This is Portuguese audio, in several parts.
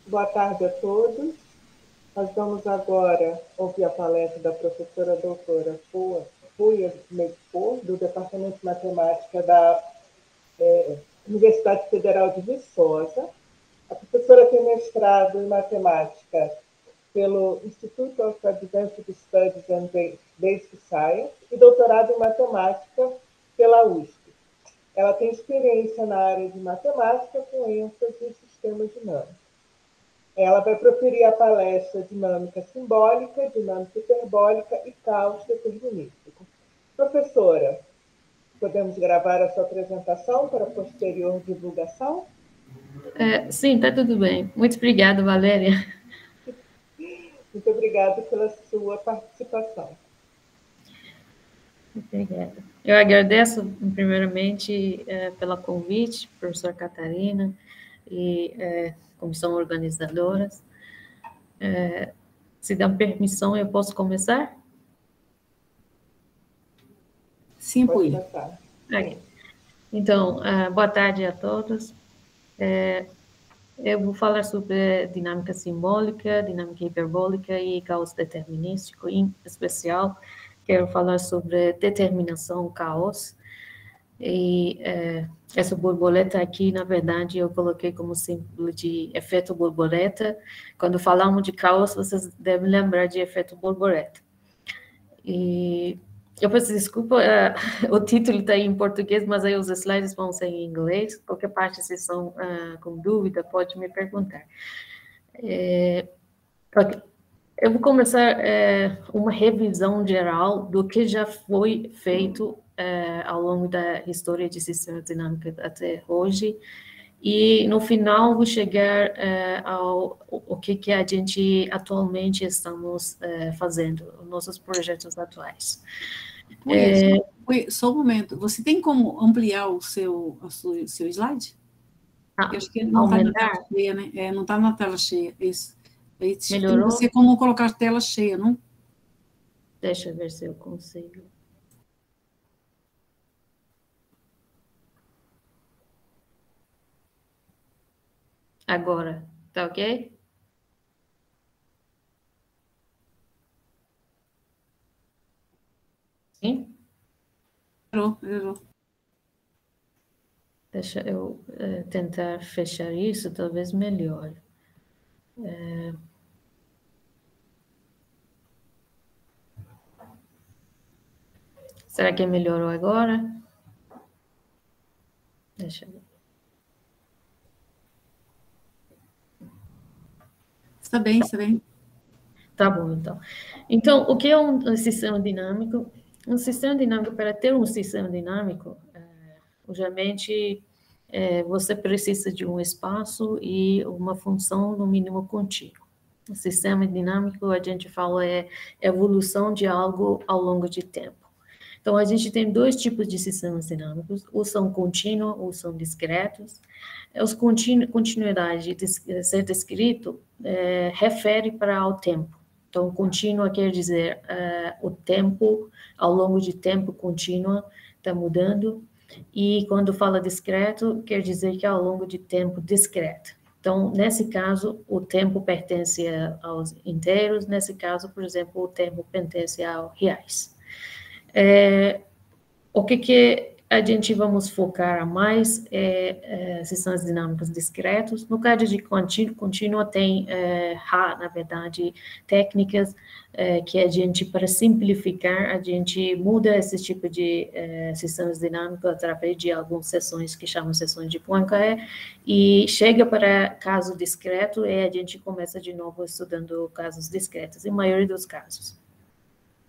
Boa tarde a todos. Nós vamos agora ouvir a palestra da professora doutora Fuia Meipô, do Departamento de Matemática da Universidade Federal de Viçosa. A professora tem mestrado em matemática pelo Institute of Advanced Studies and Basic Science e doutorado em matemática pela USP. Ela tem experiência na área de matemática com ênfase em sistemas dinâmicos. Ela vai proferir a palestra Dinâmica Simbólica, Dinâmica Hiperbólica e Caos Determinístico. Professora, podemos gravar a sua apresentação para posterior divulgação? Sim, está tudo bem. Muito obrigada, Valéria. Muito obrigada pela sua participação. Obrigada. Eu agradeço, primeiramente, pelo convite, professora Catarina e comissão organizadora. Se dá permissão, eu posso começar? Sim, pode começar. Okay. Então, boa tarde a todos. Eu vou falar sobre dinâmica simbólica, dinâmica hiperbólica e caos determinístico. Em especial, quero falar sobre determinação caos. E essa borboleta aqui, na verdade, eu coloquei como símbolo de efeito borboleta. Quando falamos de caos, vocês devem lembrar de efeito borboleta. E eu peço desculpa, o título está em português, mas aí os slides vão ser em inglês. Qualquer parte, se são com dúvida, pode me perguntar. Okay. Eu vou começar uma revisão geral do que já foi feito ao longo da história de sistemas dinâmicos até hoje, e no final vou chegar ao que a gente atualmente estamos fazendo, nossos projetos atuais. Só um momento, você tem como ampliar o seu slide? Eu acho que ele não está na tela cheia, né? Não está na tela cheia, isso. Melhorou? Tem você como colocar tela cheia, não? Deixa eu ver se eu consigo. Agora, tá ok? Sim? Melhorou. Deixa eu tentar fechar isso, talvez melhore. Será que melhorou agora? Deixa eu ver. Está bem, está bem. Tá bom, então. Então, o que é um sistema dinâmico? Um sistema dinâmico, para ter um sistema dinâmico, obviamente, você precisa de um espaço e uma função, no mínimo, contínua. O sistema dinâmico, a gente fala, é evolução de algo ao longo de tempo. Então, a gente tem dois tipos de sistemas dinâmicos, ou são contínuos ou são discretos. Os continuidade de ser descrito refere para o tempo. Então, contínua quer dizer o tempo, ao longo de tempo contínua, está mudando. E quando fala discreto, quer dizer que é ao longo de tempo discreto. Então, nesse caso, o tempo pertence aos inteiros, nesse caso, por exemplo, o tempo pertence aos reais. O que a gente vamos focar mais sistemas dinâmicos discretos. No caso de contínua, tem, na verdade, técnicas que a gente, para simplificar, a gente muda esse tipo de sistemas dinâmicos através de algumas seções que chamam seções de Poincare, e chega para caso discreto e a gente começa de novo estudando casos discretos, em maioria dos casos.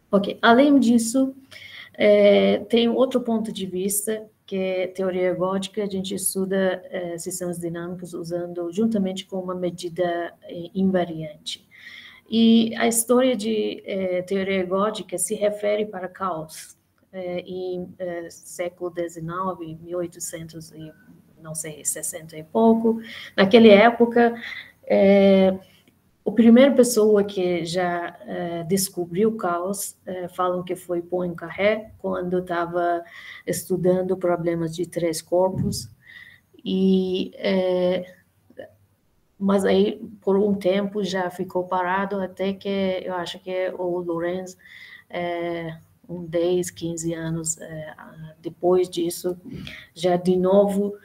Ok, além disso, tem outro ponto de vista, que é teoria ergódica. A gente estuda sistemas dinâmicos usando juntamente com uma medida invariante. E a história de teoria ergódica se refere para caos. Em século XIX, 1800 e, não sei, 60 e pouco, naquela época, a primeira pessoa que já descobriu o caos, falam que foi Poincaré, quando estava estudando problemas de três corpos, e mas aí, por um tempo, já ficou parado, até que eu acho que o Lorenz, 10, 15 anos depois disso, já de novo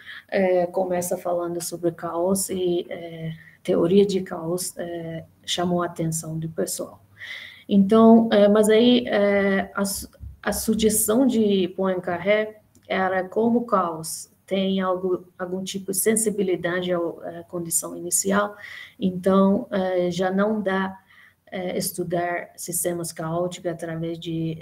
começa falando sobre caos e teoria de caos chamou a atenção do pessoal. Então, mas aí a sugestão de Poincaré era como o caos tem algum tipo de sensibilidade à condição inicial, então já não dá estudar sistemas caóticos através de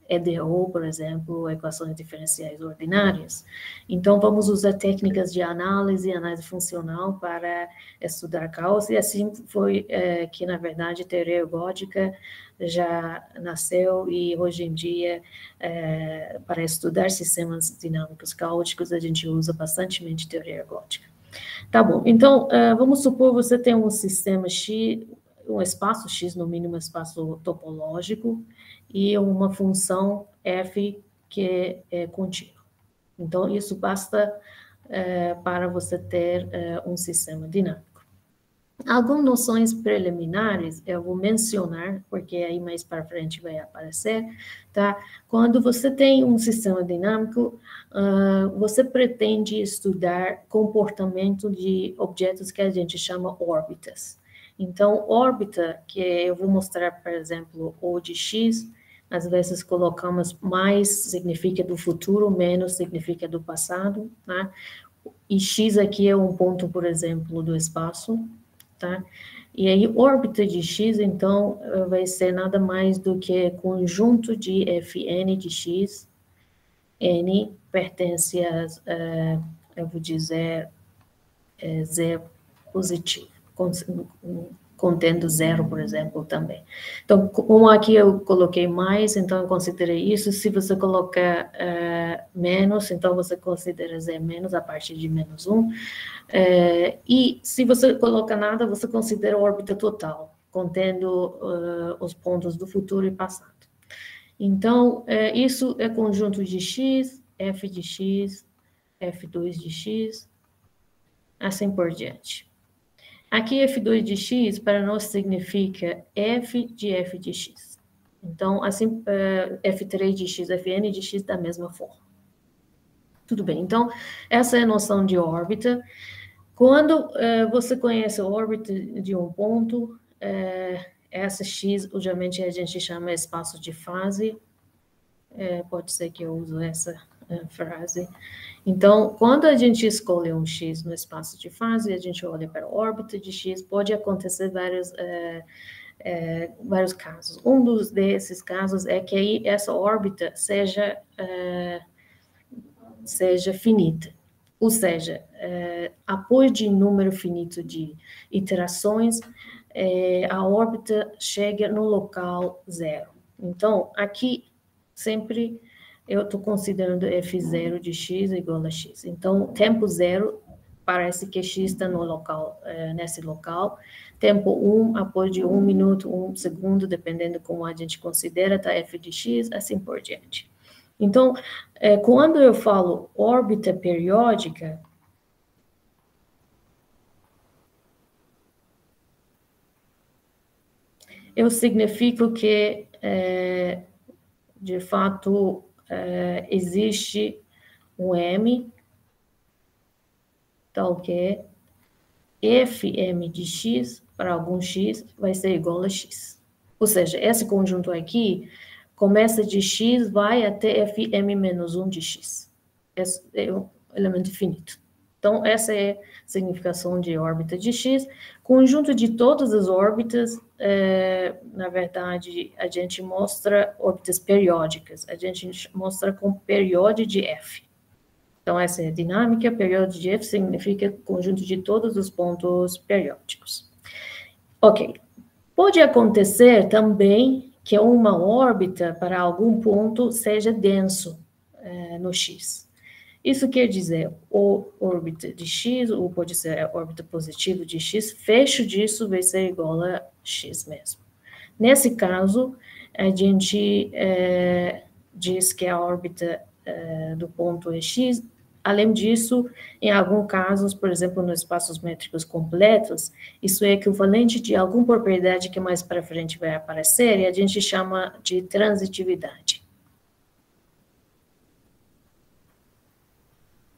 EDO, por exemplo, equações diferenciais ordinárias. Então, vamos usar técnicas de análise funcional para estudar caos, e assim foi que, na verdade, a teoria ergótica já nasceu, e hoje em dia, para estudar sistemas dinâmicos caóticos, a gente usa bastante teoria ergótica. Tá bom, então, vamos supor que você tem um sistema X, um espaço X, no mínimo, espaço topológico, e uma função f que é contínua. Então, isso basta para você ter um sistema dinâmico. Algumas noções preliminares eu vou mencionar, porque aí mais para frente vai aparecer, tá? Quando você tem um sistema dinâmico, você pretende estudar comportamento de objetos que a gente chama órbitas. Então, órbita, que eu vou mostrar, por exemplo, O de X, às vezes colocamos mais significa do futuro, menos significa do passado, tá? E X aqui é um ponto, por exemplo, do espaço, tá? E aí, órbita de X, então, vai ser nada mais do que conjunto de Fn de X, N pertence a, eu vou dizer, Z positivo, contendo zero, por exemplo, também. Então, como aqui eu coloquei mais, então eu considerei isso. Se você colocar menos, então você considera Z menos a partir de menos 1. E se você coloca nada, você considera a órbita total, contendo os pontos do futuro e passado. Então, isso é conjunto de X, F de X, F2 de X, assim por diante. Aqui, F2 de X, para nós, significa F de X. Então, assim, F3 de X, Fn de X, da mesma forma. Tudo bem, então, essa é a noção de órbita. Quando você conhece a órbita de um ponto, essa X, obviamente, a gente chama espaço de fase. Pode ser que eu use essa frase. Então, quando a gente escolhe um X no espaço de fase, a gente olha para a órbita de X, pode acontecer vários casos. Um desses casos é que aí essa órbita seja finita. Ou seja, após de número finito de iterações, a órbita chega no local zero. Então, aqui, sempre eu estou considerando f0 de x igual a x. Então, tempo zero, parece que x está no local, nesse local. Tempo 1, após de 1 minuto, 1 segundo, dependendo como a gente considera, está f de x, assim por diante. Então, quando eu falo órbita periódica, eu significo que, de fato, existe um M, tal que Fm de x, para algum x, vai ser igual a x. Ou seja, esse conjunto aqui começa de x, vai até Fm menos 1 de x. Esse é um elemento finito. Então, essa é a significação de órbita de x. Conjunto de todas as órbitas, na verdade, a gente mostra órbitas periódicas. A gente mostra com período de f. Então, essa é a dinâmica. Período de f significa conjunto de todos os pontos periódicos. Ok. Pode acontecer também que uma órbita para algum ponto seja denso no x. Isso quer dizer, ou órbita de x, ou pode ser a órbita positiva de x, fecho disso vai ser igual a x mesmo. Nesse caso, a gente diz que a órbita do ponto é x, Além disso, em alguns casos, por exemplo, nos espaços métricos completos, isso é equivalente de alguma propriedade que mais para frente vai aparecer, e a gente chama de transitividade.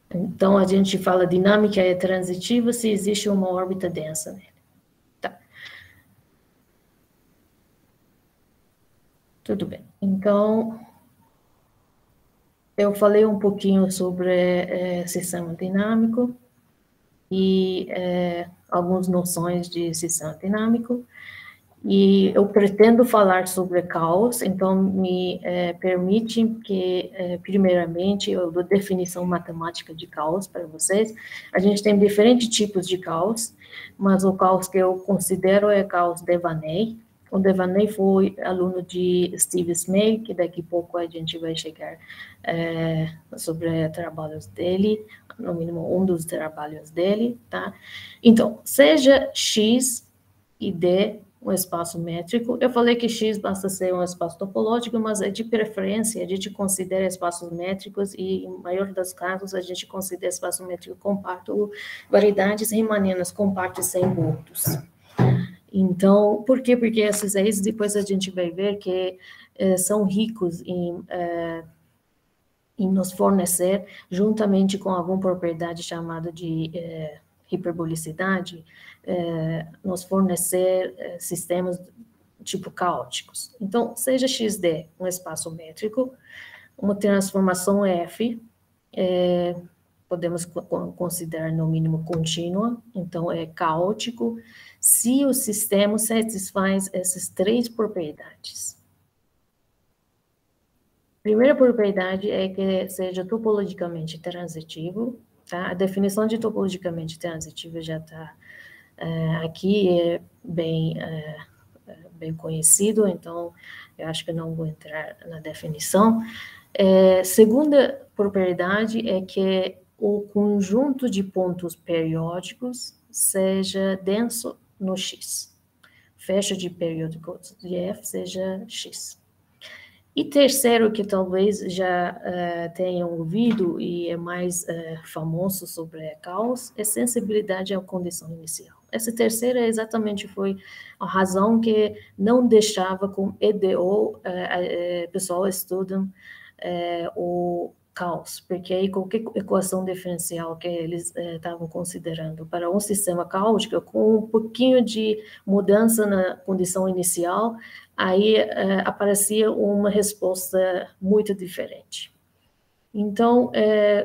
Então, a gente fala dinâmica é transitiva se existe uma órbita densa nele. Tá. Tudo bem. Então, eu falei um pouquinho sobre sistema dinâmico e algumas noções de sistema dinâmico. E eu pretendo falar sobre caos, então me permite que, primeiramente, eu dou definição matemática de caos para vocês. A gente tem diferentes tipos de caos, mas o caos que eu considero é caos Devaney. O Devaney foi aluno de Steve Smay, que daqui a pouco a gente vai chegar sobre trabalhos dele, no mínimo um dos trabalhos dele, tá? Então, seja X e D um espaço métrico. Eu falei que X basta ser um espaço topológico, mas de preferência a gente considera espaços métricos e, em maior dos casos, a gente considera espaço métrico compacto, variedades riemannianas compactas sem burtos. Então, por quê? Porque esses aí, depois a gente vai ver que são ricos em nos fornecer, juntamente com alguma propriedade chamada de hiperbolicidade, nos fornecer sistemas tipo caóticos. Então, seja XD um espaço métrico, uma transformação F, podemos considerar no mínimo contínua, então é caótico, se o sistema satisfaz essas três propriedades. Primeira propriedade é que seja topologicamente transitivo, tá? A definição de topologicamente transitivo já está aqui, é bem conhecido, então eu acho que não vou entrar na definição. Segunda propriedade é que o conjunto de pontos periódicos seja denso no X. Fecho de período de F seja X. E terceiro, que talvez já tenham ouvido e é mais famoso sobre caos, é sensibilidade à condição inicial. Essa terceira exatamente foi a razão que não deixava com EDO, pessoal estudam o caos, porque aí qualquer equação diferencial que eles estavam considerando para um sistema caótico, com um pouquinho de mudança na condição inicial, aí aparecia uma resposta muito diferente. Então,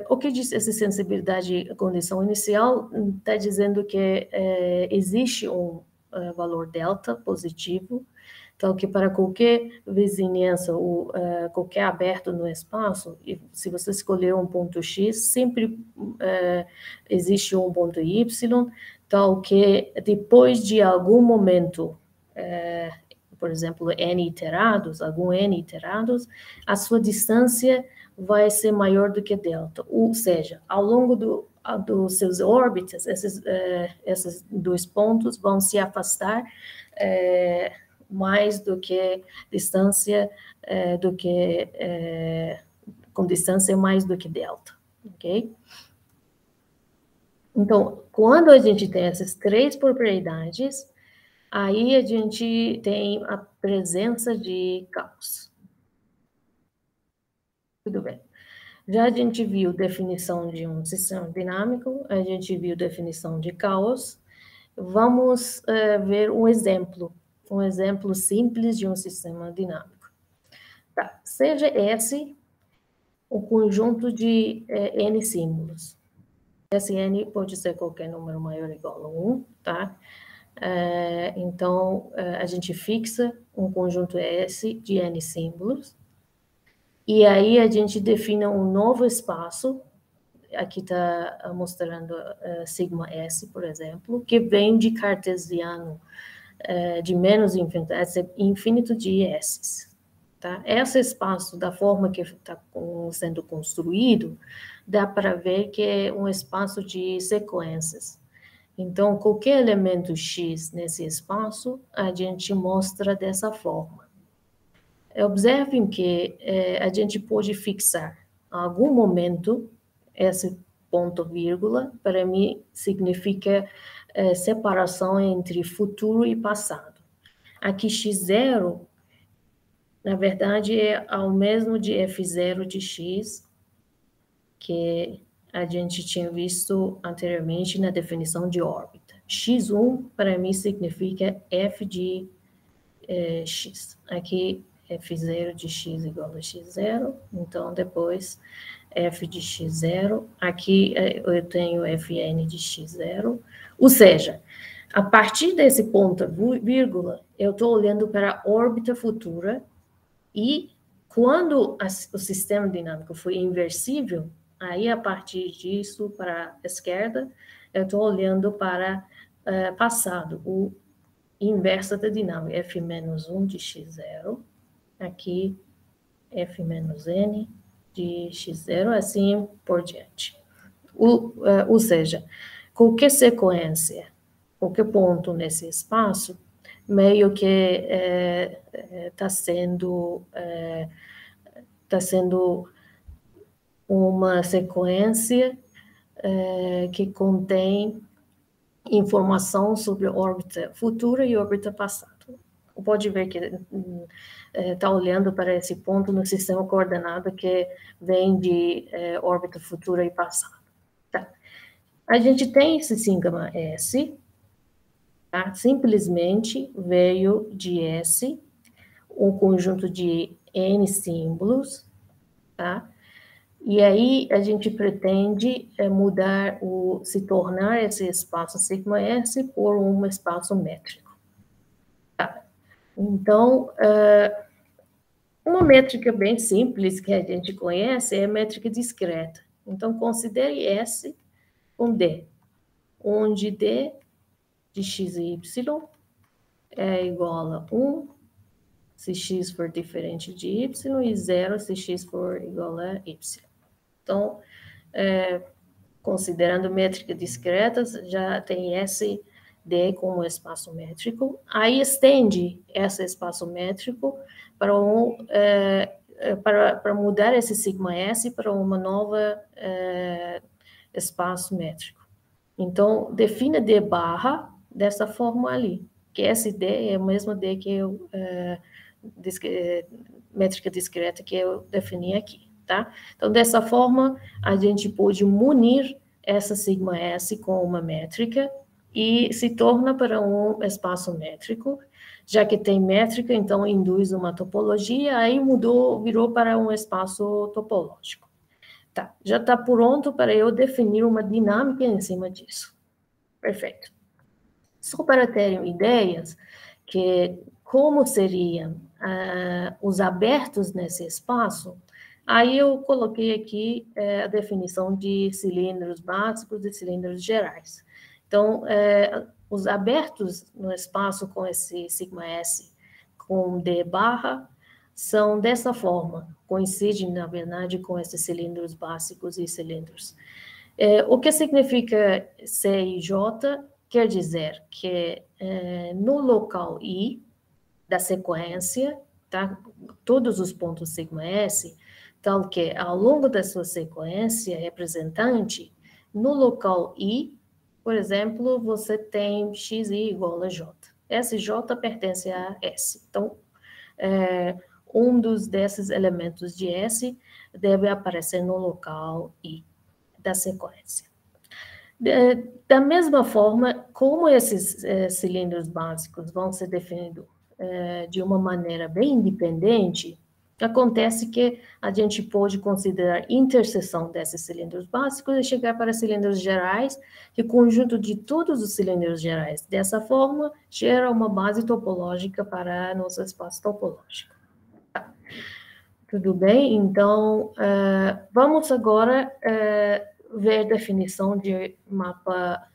o que diz essa sensibilidade à condição inicial? Está dizendo que existe um valor delta positivo, então que para qualquer vizinhança ou qualquer aberto no espaço, e se você escolher um ponto X, sempre existe um ponto Y, tal que depois de algum momento, por exemplo, n iterados, algum n iterados, a sua distância vai ser maior do que delta, ou seja, ao longo dos seus órbitas, esses dois pontos vão se afastar mais do que distância, com distância mais do que delta, ok? Então, quando a gente tem essas três propriedades, aí a gente tem a presença de caos. Tudo bem. Já a gente viu definição de um sistema dinâmico, a gente viu definição de caos. Vamos ver um exemplo simples de um sistema dinâmico. Tá. Seja S um conjunto de N símbolos. Esse N pode ser qualquer número maior ou igual a 1, tá? Então, a gente fixa um conjunto S de N símbolos, e aí a gente define um novo espaço, aqui está mostrando sigma S, por exemplo, que vem de cartesiano, de menos infinito, infinito de S's. Tá? Esse espaço, da forma que está sendo construído, dá para ver que é um espaço de sequências. Então, qualquer elemento X nesse espaço, a gente mostra dessa forma. Observem que a gente pode fixar, em algum momento, esse ponto vírgula, para mim, significa separação entre futuro e passado. Aqui, x0, na verdade, é ao mesmo de f0 de x, que a gente tinha visto anteriormente na definição de órbita. x1, para mim, significa f de x. Aqui, f0 de x igual a x0, então, depois, f de x0, aqui eu tenho fn de x0, ou seja, a partir desse ponto, vírgula, eu estou olhando para a órbita futura, e quando o sistema dinâmico foi inversível, aí, a partir disso, para a esquerda, eu estou olhando para passado, o inverso da dinâmica, f menos 1 de x0, aqui, f menos n de x0, assim por diante. Ou seja, qualquer sequência, qualquer ponto nesse espaço, meio que está sendo uma sequência que contém informação sobre órbita futura e órbita passada. Pode ver que está olhando para esse ponto no sistema coordenado que vem de órbita futura e passada. Tá. A gente tem esse sigma S, tá? Simplesmente veio de S, um conjunto de N símbolos, tá? E aí a gente pretende se tornar esse espaço sigma S por um espaço métrico. Tá? Então, uma métrica bem simples que a gente conhece é a métrica discreta. Então, considere S com D, onde D de x e y é igual a 1 se x for diferente de y e 0 se x for igual a y. Então, considerando métrica discreta, já tem esse D como espaço métrico. Aí estende esse espaço métrico para mudar esse sigma S para uma nova espaço métrico. Então, defina D barra dessa forma ali, que esse D é o mesmo D que eu métrica discreta que eu defini aqui, tá? Então, dessa forma, a gente pode munir essa sigma S com uma métrica e se torna para um espaço métrico, já que tem métrica, então induz uma topologia, aí virou para um espaço topológico. Tá, já está pronto para eu definir uma dinâmica em cima disso. Perfeito. Só para terem ideias que como seriam os abertos nesse espaço, aí eu coloquei aqui a definição de cilindros básicos e cilindros gerais. Então, os abertos no espaço com esse sigma S com D barra são dessa forma, coincidem, na verdade, com esses cilindros básicos e cilindros. O que significa C e J? Quer dizer que no local I da sequência, tá? Todos os pontos sigma S, tal que ao longo da sua sequência representante, no local I, por exemplo, você tem xi igual a J. Esse J pertence a S. Então, um desses elementos de S deve aparecer no local I da sequência. Da mesma forma, como esses cilindros básicos vão ser definidos de uma maneira bem independente, acontece que a gente pode considerar interseção desses cilindros básicos e chegar para cilindros gerais, que o conjunto de todos os cilindros gerais, dessa forma, gera uma base topológica para nosso espaço topológico. Tá. Tudo bem? Então, vamos agora ver a definição de mapa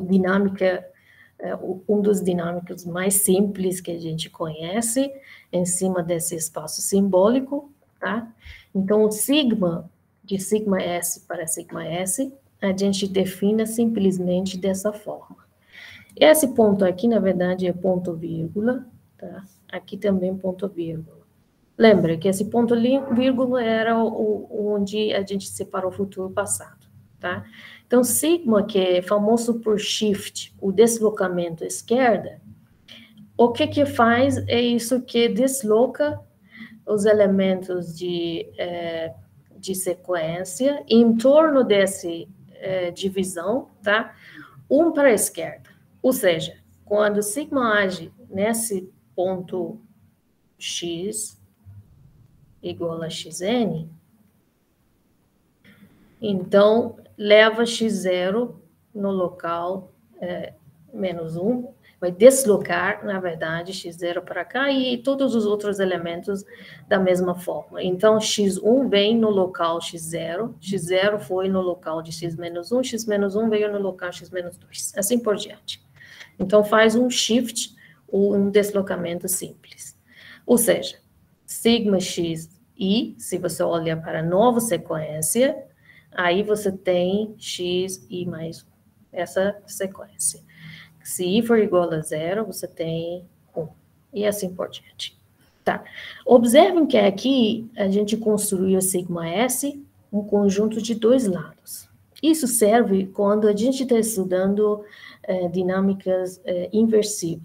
dinâmica, um dos dinâmicos mais simples que a gente conhece, em cima desse espaço simbólico, tá? Então, o sigma, de sigma S para sigma S, a gente define simplesmente dessa forma. Esse ponto aqui, na verdade, é ponto vírgula, tá? Aqui também ponto vírgula. Lembra que esse ponto vírgula era onde a gente separou o futuro passado, tá? Então, sigma, que é famoso por shift, o deslocamento à esquerda, o que faz é isso que desloca os elementos de sequência em torno dessa divisão, tá? Um para a esquerda. Ou seja, quando sigma age nesse ponto x igual a xn, então leva x0 no local menos 1, vai deslocar, na verdade, x0 para cá e todos os outros elementos da mesma forma. Então, x1 vem no local x0, x0 foi no local de x-1, x-1 veio no local x-2, assim por diante. Então, faz um shift, um deslocamento simples. Ou seja, sigma x i, se você olhar para a nova sequência, aí você tem x i mais 1, essa sequência. Se i for igual a 0, você tem 1, e assim por diante. Tá. Observem que aqui a gente construiu sigma S, um conjunto de dois lados. Isso serve quando a gente está estudando dinâmicas inversíveis.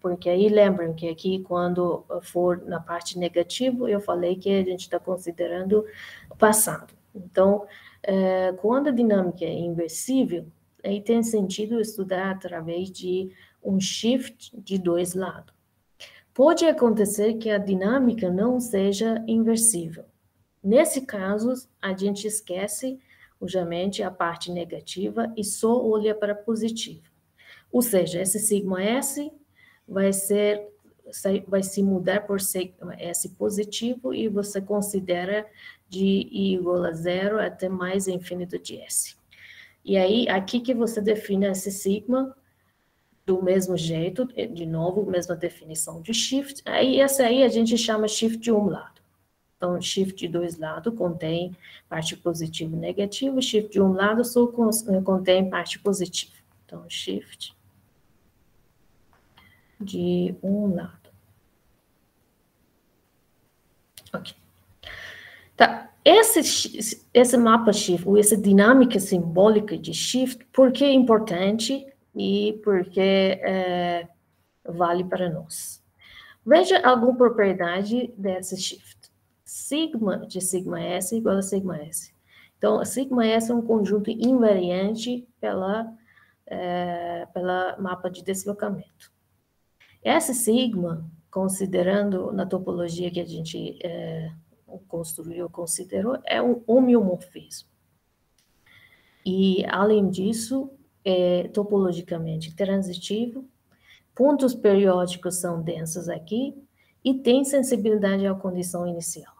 Porque aí lembram que aqui, quando for na parte negativa, eu falei que a gente está considerando o passado. Então, quando a dinâmica é inversível, aí tem sentido estudar através de um shift de dois lados. Pode acontecer que a dinâmica não seja inversível. Nesse caso, a gente esquece, obviamente, a parte negativa e só olha para a positiva. Ou seja, esse sigma S vai se mudar por sigma S positivo e você considera de I igual a 0 até mais infinito de S. E aí, aqui que você define esse sigma do mesmo jeito, de novo, mesma definição de shift, aí essa aí a gente chama shift de um lado. Então, shift de dois lados contém parte positiva e negativa, shift de um lado só contém parte positiva. Então, shift de um lado. Ok. Tá. Esse mapa shift, ou essa dinâmica simbólica de shift, por que é importante e por que vale para nós? Veja alguma propriedade desse shift. Sigma de sigma S igual a sigma S. Então, sigma S é um conjunto invariante pela mapa de deslocamento. Esse sigma, considerando na topologia que a gente construiu, considerou, é um homeomorfismo. E, além disso, é topologicamente transitivo, pontos periódicos são densos aqui, e tem sensibilidade à condição inicial.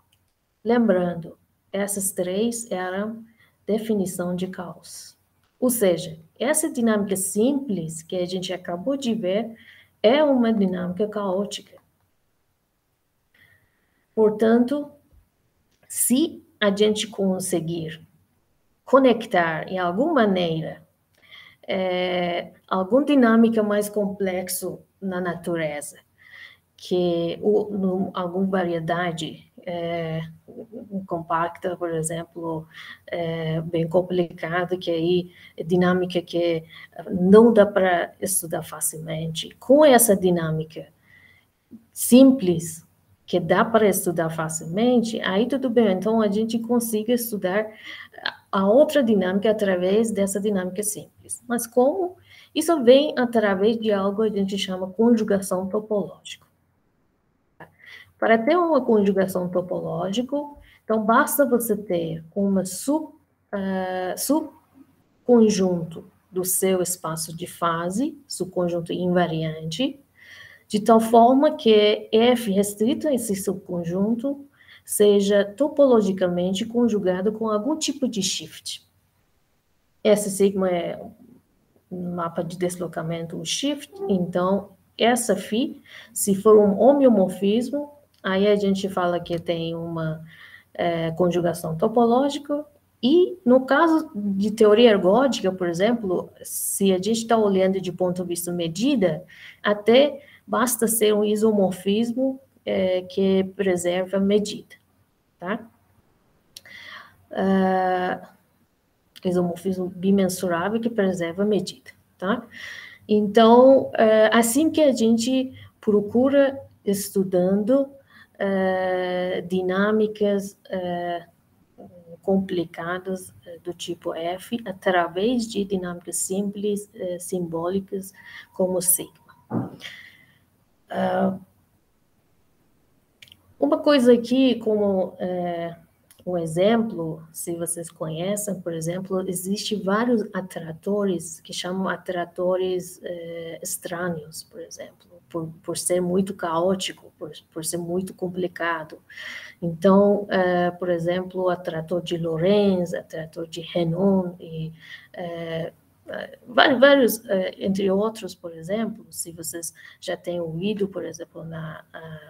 Lembrando, essas três eram definição de caos. Ou seja, essa dinâmica simples que a gente acabou de ver é uma dinâmica caótica. Portanto, se a gente conseguir conectar, em alguma maneira, alguma dinâmica mais complexa na natureza, que alguma variedade compacta, por exemplo, bem complicada, que aí é dinâmica que não dá para estudar facilmente. Com essa dinâmica simples, que dá para estudar facilmente, aí tudo bem, então a gente consiga estudar a outra dinâmica através dessa dinâmica simples. Mas como? Isso vem através de algo que a gente chama conjugação topológica. Para ter uma conjugação topológica, então basta você ter uma subconjunto do seu espaço de fase, subconjunto invariante, de tal forma que F restrito a esse subconjunto seja topologicamente conjugado com algum tipo de shift. Esse sigma é um mapa de deslocamento, o shift, então essa φ, se for um homeomorfismo, aí a gente fala que tem uma conjugação topológica, e no caso de teoria ergódica, por exemplo, se a gente está olhando de ponto de vista medida, até basta ser um isomorfismo que preserva a medida, tá? Isomorfismo bimensurável que preserva a medida, tá? Então, assim que a gente procura estudando dinâmicas complicadas do tipo F, através de dinâmicas simples, simbólicas, como sigma. Uma coisa aqui, como um exemplo, se vocês conhecem, por exemplo, existem vários atratores que chamam atratores estranhos, por exemplo, por ser muito caótico, por ser muito complicado. Então, por exemplo, o atrator de Lorentz, atrator de Renon, e vários, entre outros, por exemplo, se vocês já têm ouvido, por exemplo, na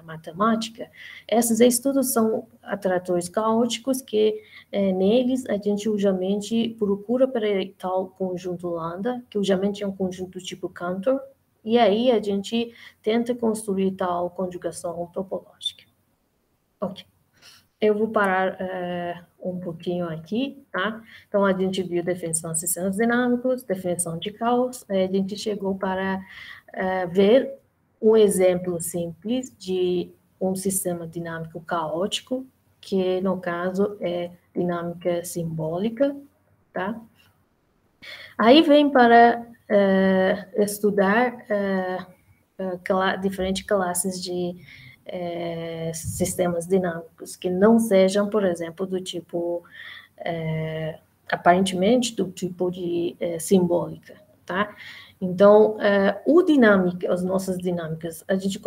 matemática, esses estudos são atratores caóticos que, neles, a gente usualmente procura para tal conjunto lambda, que usualmente é um conjunto tipo Cantor, e aí a gente tenta construir tal conjugação topológica. Ok. Eu vou parar um pouquinho aqui, tá? Então, a gente viu definição de sistemas dinâmicos, definição de caos, a gente chegou para ver um exemplo simples de um sistema dinâmico caótico, que, no caso, é dinâmica simbólica, tá? Aí vem para estudar diferentes classes de sistemas dinâmicos que não sejam, por exemplo, do tipo, aparentemente, do tipo de simbólica, tá? Então, as nossas dinâmicas, a gente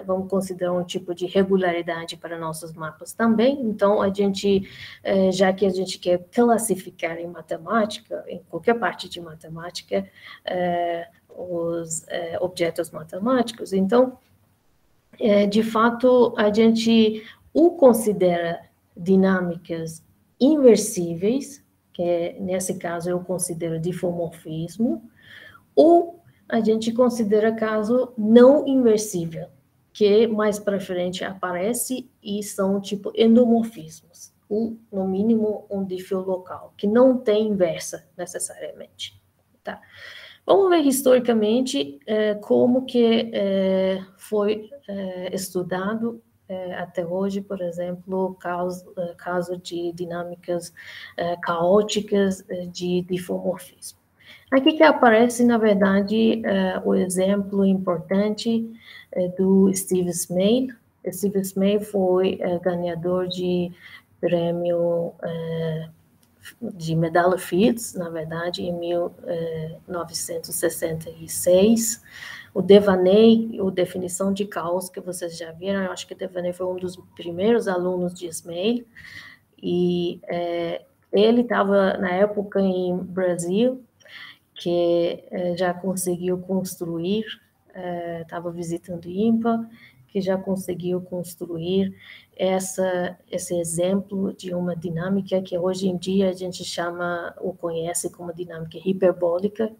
vamos considerar um tipo de regularidade para nossos mapas também. Então, a gente, já que a gente quer classificar em matemática, em qualquer parte de matemática, os objetos matemáticos, então, de fato, a gente considera dinâmicas inversíveis, que nesse caso eu considero difomorfismo, ou a gente considera caso não inversível, que mais para frente aparece e são tipo endomorfismos, ou no mínimo um difio local, que não tem inversa necessariamente, tá? Vamos ver historicamente como que foi estudado até hoje, por exemplo, caso de dinâmicas caóticas de difomorfismo. Aqui que aparece, na verdade, o exemplo importante do Steve Smale. Steve Smale foi ganhador de prêmio de medalha Fields, na verdade, em 1966. O Devaney, ou definição de caos, que vocês já viram, eu acho que o Devaney foi um dos primeiros alunos de Smale, e ele estava, na época, em Brasil, que já conseguiu construir, estava visitando IMPA, que já conseguiu construir esse exemplo de uma dinâmica que hoje em dia a gente conhece como dinâmica hiperbólica,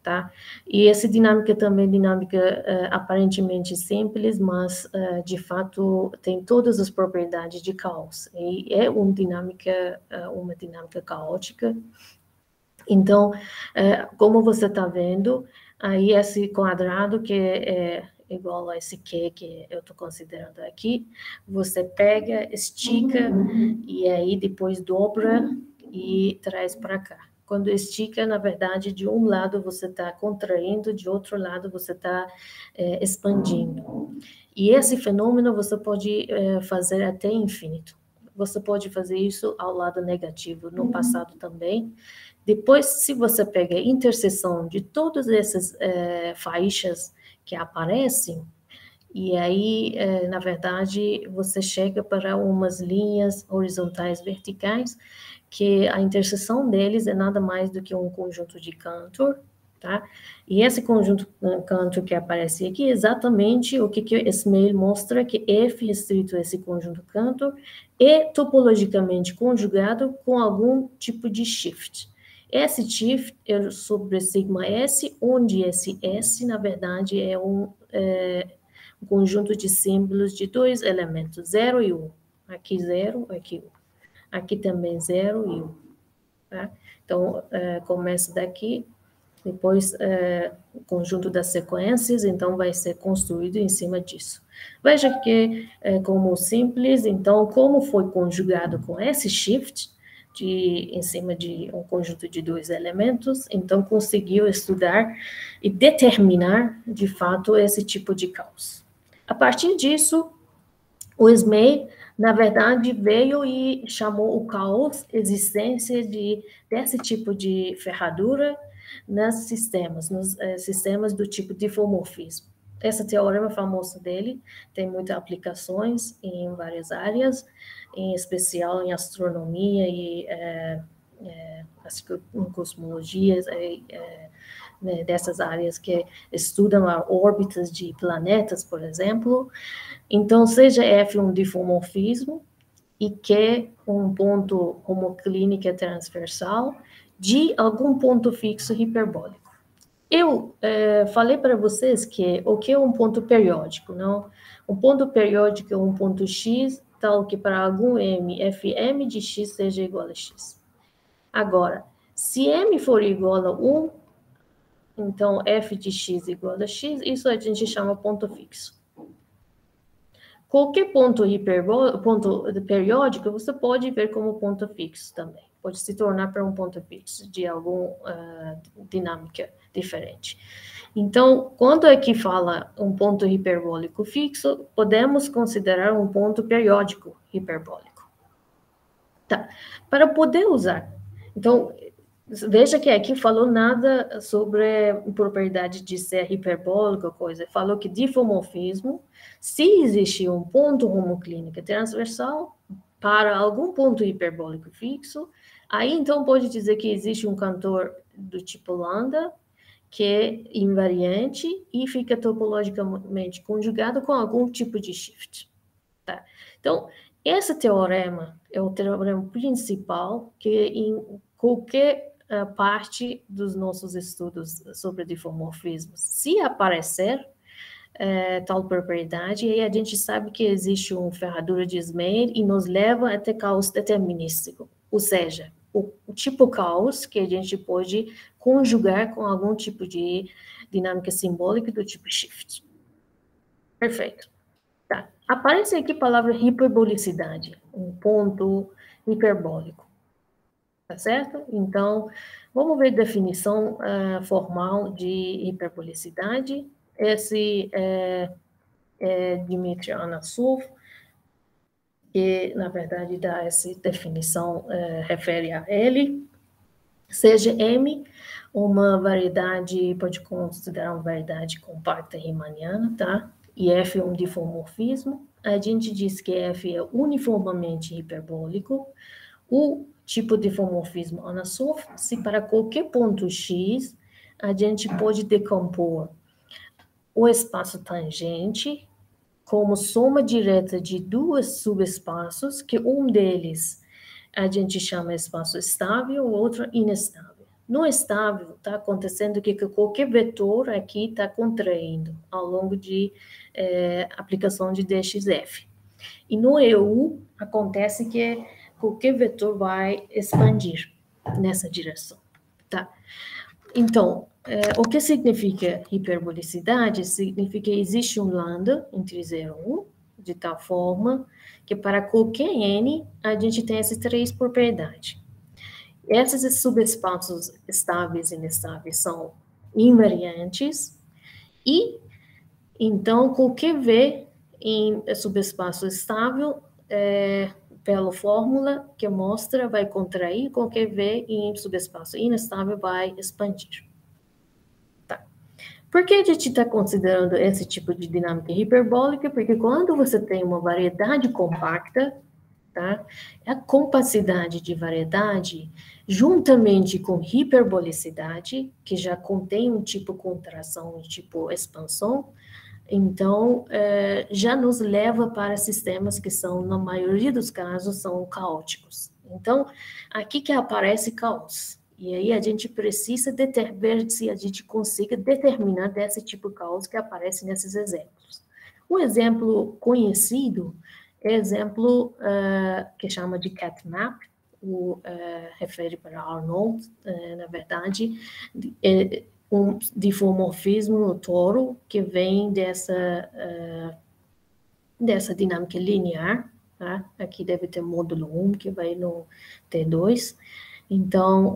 tá? E essa dinâmica também é dinâmica aparentemente simples, mas de fato tem todas as propriedades de caos. E é uma dinâmica caótica. Então, como você está vendo, aí esse quadrado que é igual a esse Q que eu estou considerando aqui, você pega, estica, e aí depois dobra e traz para cá. Quando estica, na verdade, de um lado você está contraindo, de outro lado você está expandindo. E esse fenômeno você pode fazer até infinito. Você pode fazer isso ao lado negativo, no passado também. Depois, se você pega a interseção de todas essas faixas que aparecem, e aí, na verdade, você chega para umas linhas horizontais verticais, que a interseção deles é nada mais do que um conjunto de Cantor, tá? E esse conjunto Cantor que aparece aqui é exatamente o que Smale mostra, que F restrito a esse conjunto Cantor é topologicamente conjugado com algum tipo de shift. Esse shift é sobre sigma S, onde esse S, na verdade, é um conjunto de símbolos de 2 elementos, 0 e 1. Aqui 0, aqui 1. Aqui também 0 e 1. Tá? Então, começa daqui, depois o conjunto das sequências, então vai ser construído em cima disso. Veja que, como simples, então, como foi conjugado com esse shift, em cima de um conjunto de 2 elementos, então conseguiu estudar e determinar, de fato, esse tipo de caos. A partir disso, o Smith, na verdade, veio e chamou o caos existência desse tipo de ferradura nos sistemas do tipo diffeomorfismo. Esse teorema famoso dele tem muitas aplicações em várias áreas, em especial em astronomia e em cosmologia, né, dessas áreas que estudam as órbitas de planetas, por exemplo. Então, seja F um diffeomorfismo e que um ponto homoclínica transversal de algum ponto fixo hiperbólico. Eu falei para vocês que o que é um ponto periódico, não? Um ponto periódico é um ponto x, tal que para algum m, fm de x seja igual a x. Agora, se m for igual a 1, então f de x igual a x, isso a gente chama ponto fixo. Qualquer ponto periódico, você pode ver como ponto fixo também. Pode se tornar para um ponto fixo de alguma dinâmica diferente. Então, quando aqui fala um ponto hiperbólico fixo, podemos considerar um ponto periódico hiperbólico. Tá. Para poder usar. Então, veja que aqui falou nada sobre propriedade de ser hiperbólico, coisa. Falou que diffeomorfismo, se existe um ponto homoclínico transversal para algum ponto hiperbólico fixo, aí então pode dizer que existe um cantor do tipo lambda, que é invariante e fica topologicamente conjugado com algum tipo de shift. Tá? Então, esse teorema é o teorema principal que em qualquer parte dos nossos estudos sobre diffeomorfismo, se aparecer tal propriedade, aí a gente sabe que existe uma ferradura de Smith e nos leva até caos determinístico, ou seja, o tipo caos que a gente pode conjugar com algum tipo de dinâmica simbólica do tipo shift. Perfeito. Tá. Aparece aqui a palavra hiperbolicidade, um ponto hiperbólico. Tá certo? Então, vamos ver a definição formal de hiperbolicidade. Esse é Dmitry Anasov, que, na verdade, dá essa definição, refere a ele. Seja M uma variedade, pode considerar uma variedade compacta riemanniana, tá? E F é um diffeomorfismo. A gente diz que F é uniformemente hiperbólico. O tipo de diffeomorfismo Anasov, se para qualquer ponto x, a gente pode decompor o espaço tangente como soma direta de dois subespaços, que um deles a gente chama espaço estável, o outro inestável. No estável, está acontecendo que qualquer vetor aqui está contraindo ao longo de aplicação de dxf. E no EU, acontece que qualquer vetor vai expandir nessa direção, tá? Então, o que significa hiperbolicidade? Significa que existe um lambda entre 0 e 1, de tal forma que para qualquer n, a gente tem essas três propriedades. Esses subespaços estáveis e inestáveis são invariantes e, então, qualquer v em subespaço estável, pela fórmula que mostra, vai contrair, qualquer v em subespaço inestável vai expandir. Tá. Por que a gente está considerando esse tipo de dinâmica hiperbólica? Porque quando você tem uma variedade compacta, tá? A compacidade de variedade, juntamente com hiperbolicidade, que já contém um tipo contração e tipo expansão, então, já nos leva para sistemas que são, na maioria dos casos, são caóticos. Então, aqui que aparece caos. E aí a gente precisa ver se a gente consiga determinar desse tipo de caos que aparece nesses exemplos. Um exemplo conhecido é o exemplo que chama de CatMap, refere para Arnold, na verdade, de dimorfismo no toro, que vem dessa dinâmica linear, tá? Aqui deve ter módulo 1, que vai no T2. Então,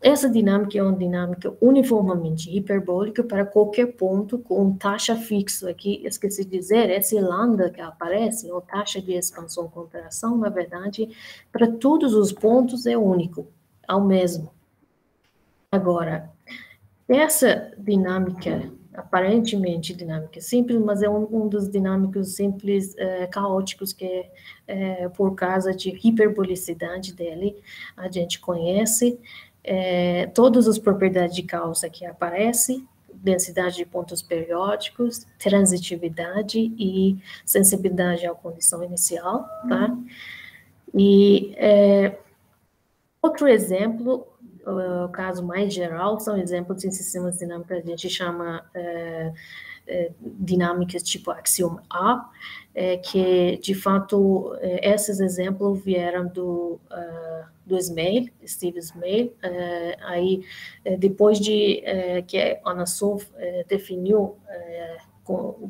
essa dinâmica é uma dinâmica uniformemente hiperbólica para qualquer ponto com taxa fixa. Aqui, esqueci de dizer, esse lambda que aparece, ou taxa de expansão-contração, na verdade, para todos os pontos é único, é o mesmo. Agora, essa dinâmica, aparentemente dinâmica simples, mas é um dos dinâmicos simples caóticos que, por causa de hiperbolicidade dele, a gente conhece. Todas as propriedades de caos aqui aparecem, densidade de pontos periódicos, transitividade e sensibilidade à condição inicial, tá? E outro exemplo, o caso mais geral, são exemplos em sistemas dinâmicos, a gente chama dinâmicas tipo axioma A, que, de fato, esses exemplos vieram do Smale, Steve Smale, aí, depois de que a Anasov definiu,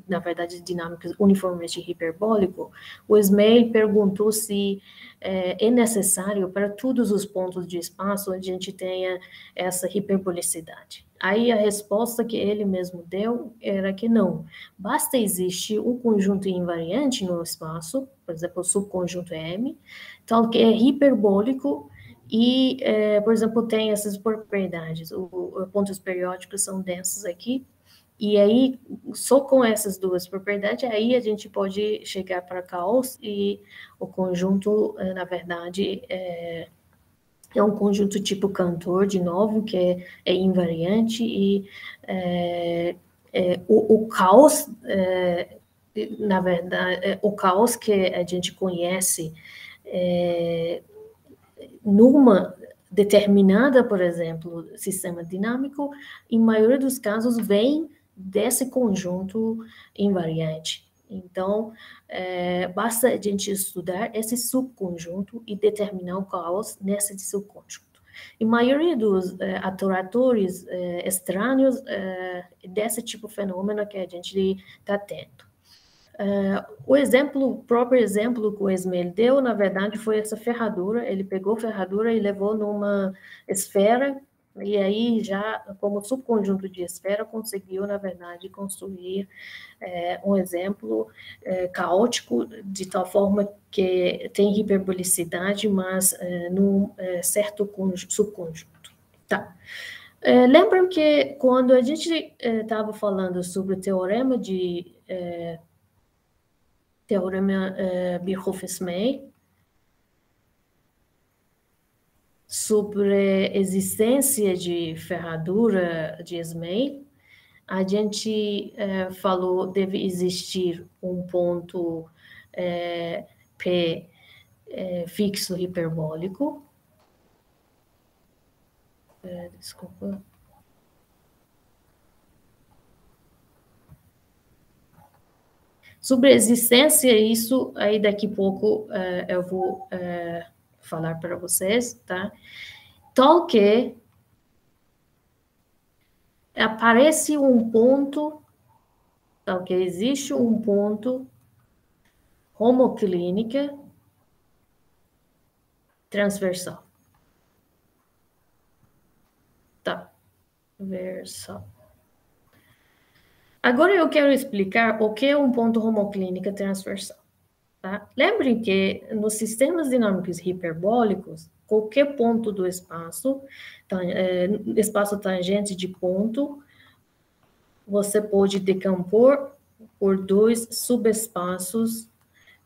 na verdade, dinâmicas uniformemente hiperbólico, o Smale perguntou se é necessário para todos os pontos de espaço onde a gente tenha essa hiperbolicidade. Aí a resposta que ele mesmo deu era que não. Basta existir um conjunto invariante no espaço, por exemplo, o subconjunto M, tal que é hiperbólico e, por exemplo, tem essas propriedades. Os pontos periódicos são densos aqui, e aí, só com essas duas propriedades, aí a gente pode chegar para caos, e o conjunto, na verdade, é um conjunto tipo Cantor, de novo, que é invariante, e o caos, na verdade, o caos que a gente conhece numa determinada, por exemplo, sistema dinâmico, em maioria dos casos, vem desse conjunto invariante. Então, basta a gente estudar esse subconjunto e determinar o caos nesse subconjunto. Em maioria dos aturadores estranhos, desse tipo de fenômeno que a gente está tendo. O próprio exemplo que o Esmel deu, na verdade, foi essa ferradura. Ele pegou a ferradura e levou numa esfera, e aí já, como subconjunto de esfera, conseguiu, na verdade, construir um exemplo caótico, de tal forma que tem hiperbolicidade, mas num certo subconjunto. Tá. Lembram que quando a gente estava falando sobre o teorema Birhoff-Smale, sobre a existência de ferradura de Smale, a gente falou deve existir um ponto P fixo hiperbólico. Desculpa. Sobre a existência, isso aí daqui a pouco eu vou falar para vocês, tá? Tal que aparece um ponto, tal que existe um ponto homoclínica transversal. Tá. Versal. Agora eu quero explicar o que é um ponto homoclínica transversal. Tá? Lembrem que nos sistemas dinâmicos hiperbólicos, qualquer ponto do espaço tangente de ponto, você pode decompor por dois subespaços,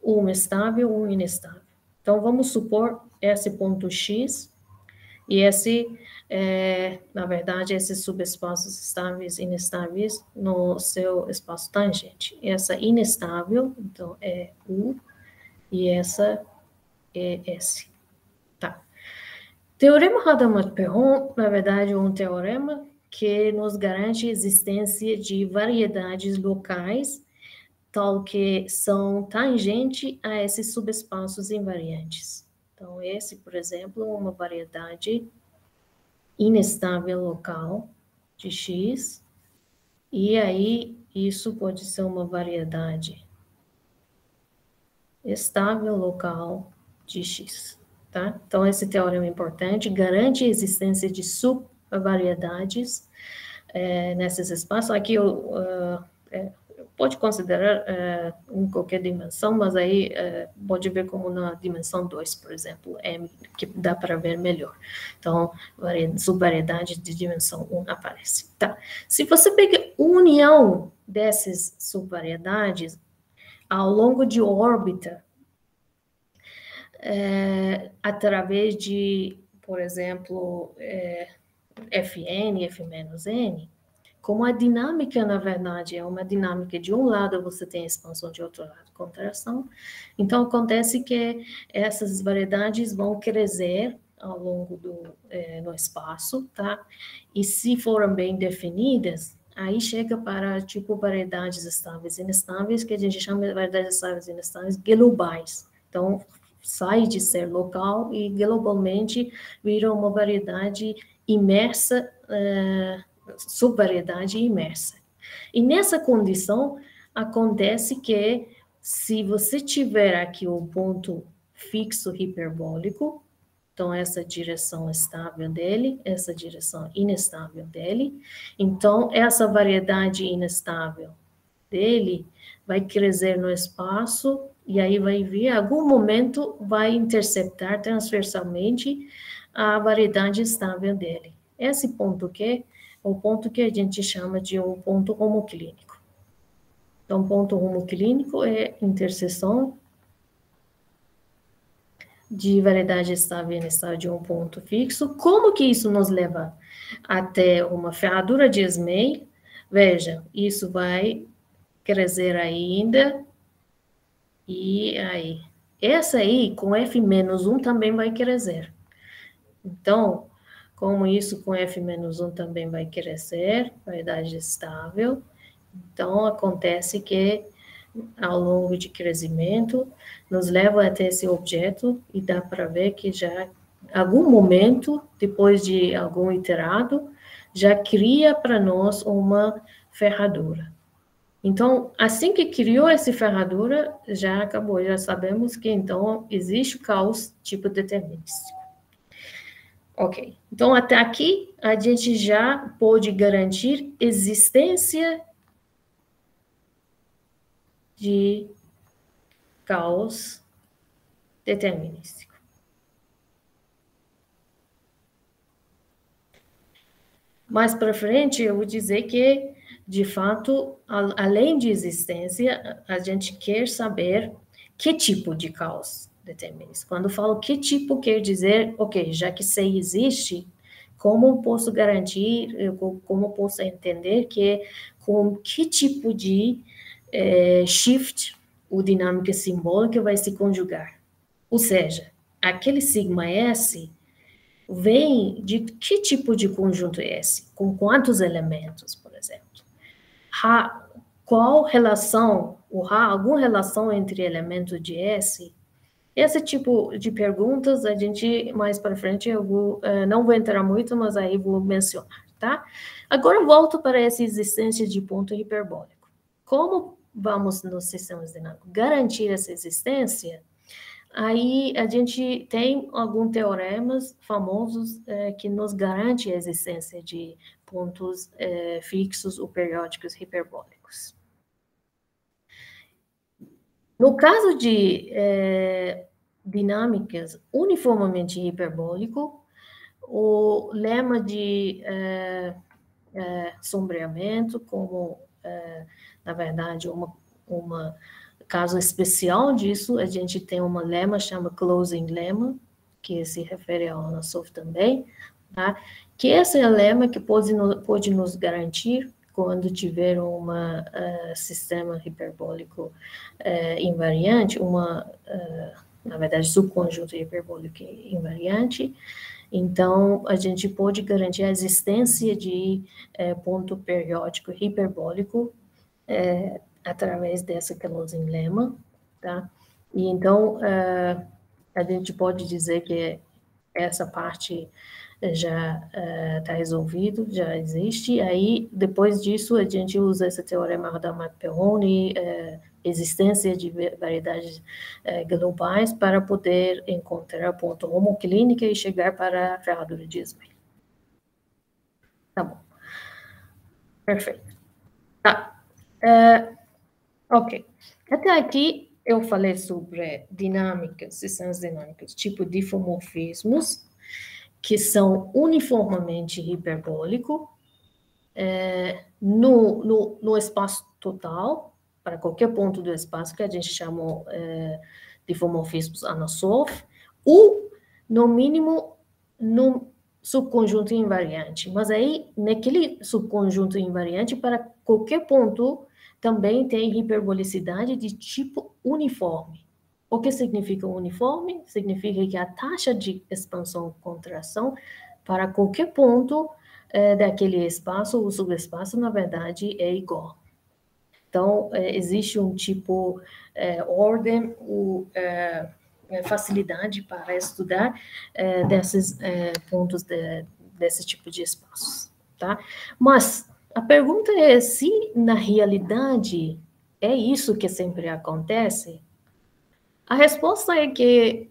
um estável e um inestável. Então, vamos supor esse ponto X e na verdade, esses subespaços estáveis e inestáveis no seu espaço tangente. Essa inestável, então, é U, e essa é S. Tá. Teorema Hadamard-Perron, na verdade, é um teorema que nos garante a existência de variedades locais tal que são tangentes a esses subespaços invariantes. Então, esse, por exemplo, é uma variedade inestável local de X, e aí isso pode ser uma variedade estável local de X, tá? Então, esse teorema é importante, garante a existência de subvariedades nesses espaços. Aqui pode considerar em qualquer dimensão, mas aí pode ver como na dimensão 2, por exemplo, M, que dá para ver melhor. Então, subvariedade de dimensão 1 aparece. Tá. Se você pega união dessas subvariedades ao longo de órbita, através de, por exemplo, Fn, F-N, como a dinâmica, na verdade, é uma dinâmica de um lado você tem expansão, de outro lado contração, então acontece que essas variedades vão crescer ao longo no espaço, tá? E se forem bem definidas, aí chega para, tipo, variedades estáveis e inestáveis, que a gente chama de variedades estáveis e inestáveis globais. Então, sai de ser local e globalmente vira uma variedade imersa, subvariedade imersa. E nessa condição, acontece que se você tiver aqui um ponto fixo hiperbólico, então essa direção estável dele, essa direção inestável dele, então essa variedade inestável dele vai crescer no espaço e aí vai vir, em algum momento, vai interceptar transversalmente a variedade estável dele. Esse ponto que o ponto que a gente chama de um ponto homoclínico. Então, ponto homoclínico é interseção de variedade estável e inestável de um ponto fixo. Como que isso nos leva até uma ferradura de Esmey? Veja, isso vai crescer ainda, e aí. Essa aí, com F-1 também vai crescer. Então, como isso com F-1 também vai crescer, variedade estável, então acontece que ao longo de crescimento nos leva até esse objeto e dá para ver que já algum momento, depois de algum iterado, já cria para nós uma ferradura. Então, assim que criou essa ferradura, já acabou, já sabemos que então existe o caos tipo determinístico. Ok, então até aqui a gente já pode garantir existência de caos determinístico. Mais para frente, eu vou dizer que, de fato, além de existência, a gente quer saber que tipo de caos determinístico. Quando eu falo que tipo, quer dizer, ok, já que C existe, como posso garantir, como posso entender que com que tipo de shift o dinâmica simbólica vai se conjugar? Ou seja, aquele sigma S vem de que tipo de conjunto é esse? Com quantos elementos, por exemplo? Qual relação, alguma relação entre elementos de S? Esse tipo de perguntas, a gente, mais para frente, não vou entrar muito, mas aí vou mencionar, tá? Agora, volto para essa existência de ponto hiperbólico. Como vamos, nos sistemas dinâmicos, garantir essa existência? Aí, a gente tem alguns teoremas famosos que nos garante a existência de pontos fixos ou periódicos hiperbólicos. No caso de dinâmicas uniformemente hiperbólico, o lema de sombreamento, como, na verdade, uma caso especial disso, a gente tem um lema, chama closing lemma, que se refere ao Anosov também, tá? Que esse é o lema que pode nos garantir, quando tiver um sistema hiperbólico invariante, na verdade, subconjunto hiperbólico invariante, então, a gente pode garantir a existência de ponto periódico hiperbólico através desse Closing Lemma, tá? E então, a gente pode dizer que essa parte já está resolvido, já existe. Aí, depois disso, a gente usa esse teorema Hadamard-Perron existência de variedades globais para poder encontrar o ponto homoclínica e chegar para a ferradura de Ismay. Tá bom. Perfeito. Tá. Ok. Até aqui eu falei sobre dinâmicas, sistemas dinâmicos, tipo difomorfismos, que são uniformemente hiperbólicos no espaço total, para qualquer ponto do espaço, que a gente chamou difomorfismos Anosov, ou, no mínimo, no subconjunto invariante. Mas aí, naquele subconjunto invariante, para qualquer ponto, também tem hiperbolicidade de tipo uniforme. O que significa uniforme? Significa que a taxa de expansão-contração para qualquer ponto daquele espaço ou subespaço, na verdade, é igual. Então, existe um tipo ordem ou facilidade para estudar desses pontos desse tipo de espaços, tá? Mas a pergunta é se, na realidade, é isso que sempre acontece? A resposta é que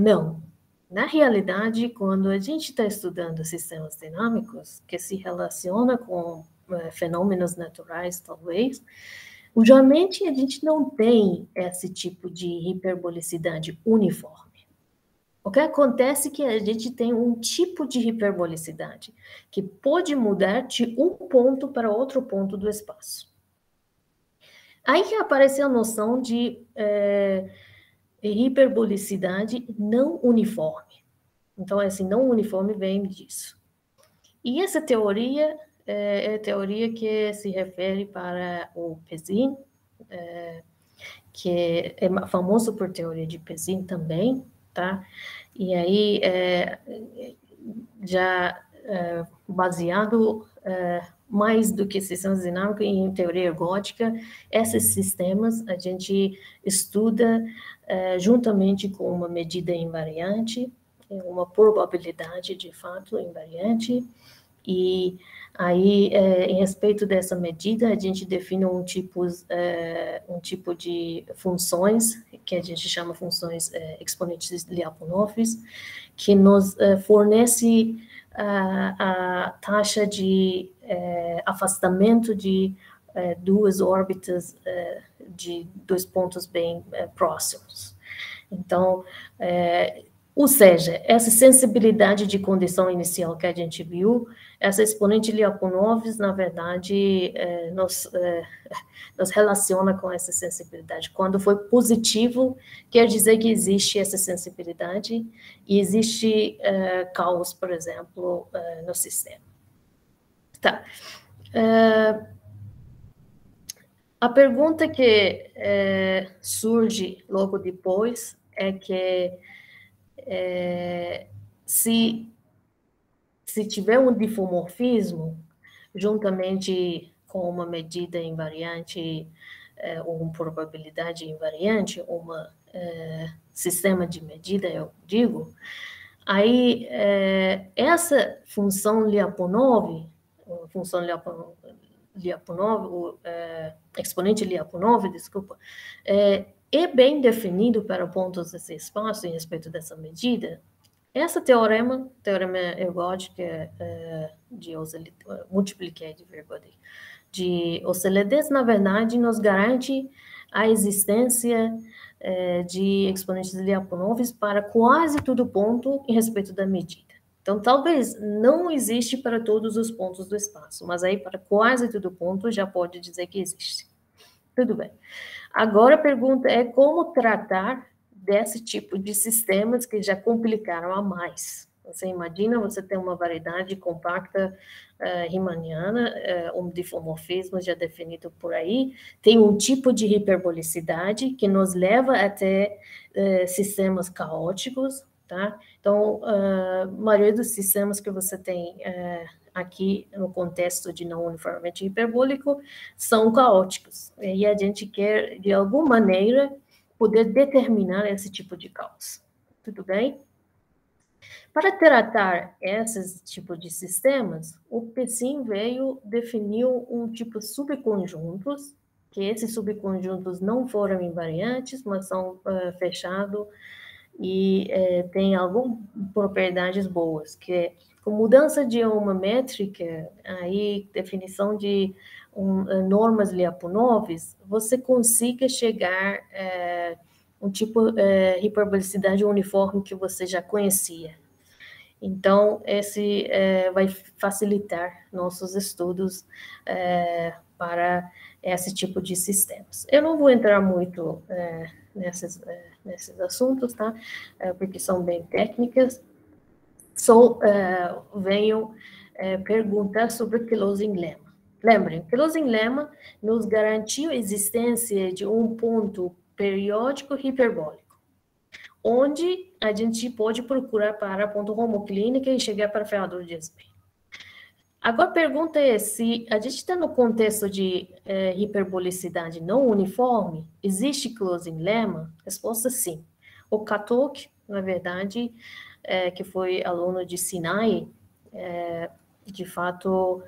não. Na realidade, quando a gente está estudando sistemas dinâmicos, que se relaciona com fenômenos naturais, talvez, usualmente a gente não tem esse tipo de hiperbolicidade uniforme. O que acontece é que a gente tem um tipo de hiperbolicidade que pode mudar de um ponto para outro ponto do espaço. Aí que aparece a noção de hiperbolicidade não uniforme. Então, esse não uniforme vem disso. E essa teoria é a teoria que se refere para o Pesin, que é famoso por teoria de Pesin também, tá? E aí, já baseado mais do que sistemas dinâmicos em teoria ergótica, esses sistemas a gente estuda juntamente com uma medida invariante, uma probabilidade de fato invariante, e aí, em respeito dessa medida, a gente define um tipo de funções, que a gente chama funções exponentes Lyapunovs, que nos fornece a taxa de afastamento de duas órbitas de dois pontos bem próximos. Então, ou seja, essa sensibilidade de condição inicial que a gente viu, essa exponente Lyapunovs, na verdade, nos relaciona com essa sensibilidade. Quando foi positivo, quer dizer que existe essa sensibilidade e existe caos, por exemplo, no sistema. Tá. A pergunta que surge logo depois é que se tiver um difomorfismo, juntamente com uma medida invariante, ou uma probabilidade invariante, um sistema de medida, eu digo, aí essa função Lyapunov, o exponente Lyapunov, desculpa, é bem definido para pontos desse espaço em respeito dessa medida. Essa teorema ergódico de multiplicative ergodic de Oscilides, na verdade, nos garante a existência de exponentes Lyapunovs para quase todo ponto em respeito da medida. Então, talvez não existe para todos os pontos do espaço, mas aí para quase todo ponto já pode dizer que existe. Tudo bem. Agora a pergunta é como tratar desse tipo de sistemas que já complicaram a mais. Você imagina, você tem uma variedade compacta riemanniana, um difomorfismo já definido por aí, tem um tipo de hiperbolicidade que nos leva até sistemas caóticos, tá? Então, a maioria dos sistemas que você tem aqui no contexto de não uniformemente hiperbólico, são caóticos. E a gente quer, de alguma maneira, poder determinar esse tipo de causa. Tudo bem? Para tratar esses tipos de sistemas, o PSIM veio definir um tipo de subconjuntos, que esses subconjuntos não foram invariantes, mas são fechados e têm algumas propriedades boas, que é, com mudança de uma métrica, aí definição de normas Lyapunovs, você consiga chegar um tipo de hiperbolicidade uniforme que você já conhecia. Então, esse vai facilitar nossos estudos para esse tipo de sistemas. Eu não vou entrar muito nesses assuntos, tá? Porque são bem técnicas. Só venho perguntar sobre o closing lemma. Lembrem, o closing lemma nos garantiu a existência de um ponto periódico hiperbólico, onde a gente pode procurar para ponto homoclínica e chegar para a ferradura de Esbey. Agora a pergunta é, se a gente está no contexto de hiperbolicidade não uniforme, existe closing lemma? Resposta sim. O Katok, na verdade, que foi aluno de Sinai, de fato,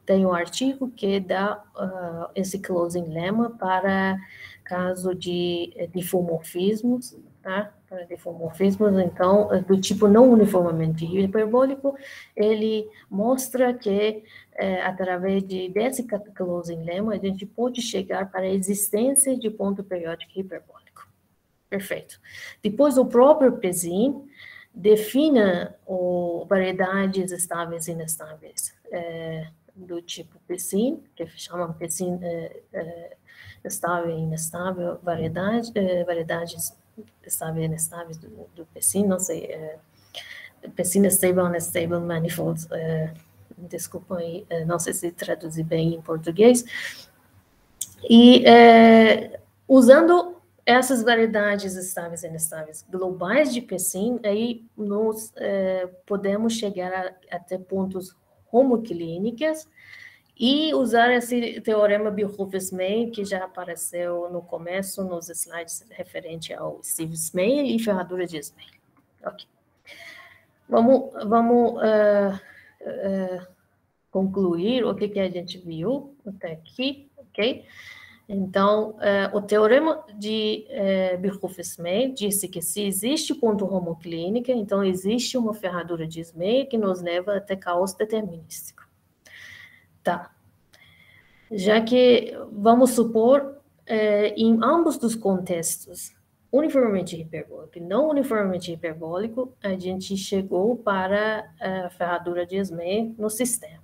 tem um artigo que dá esse closing lemma para caso de difomorfismos, tá? Para difomorfismos, então, do tipo não uniformemente hiperbólico, ele mostra que, através desse closing lemma, a gente pode chegar para a existência de ponto periódico hiperbólico. Perfeito. Depois, o próprio PSIM defina variedades estáveis e inestáveis do tipo PSIM, que chamam PSIM estável e inestável, variedades estáveis e inestáveis do PSIM, não sei, PSIM stable and unstable manifolds, desculpa aí, não sei se traduzir bem em português, e usando essas variedades estáveis e inestáveis globais de PSIM, aí nós podemos chegar até pontos homoclínicos e usar esse teorema Birchhoff-Smale, que já apareceu no começo, nos slides referente ao Steve-Smale e ferradura de Smale. Ok. Vamos concluir o que a gente viu até aqui, ok? Então, o teorema de Birchhoff-Smale disse que se existe ponto homoclínica, então existe uma ferradura de Smale que nos leva até caos determinístico. Tá. Já que, vamos supor, em ambos os contextos, uniformemente hiperbólico e não uniformemente hiperbólico, a gente chegou para a ferradura de Smale no sistema.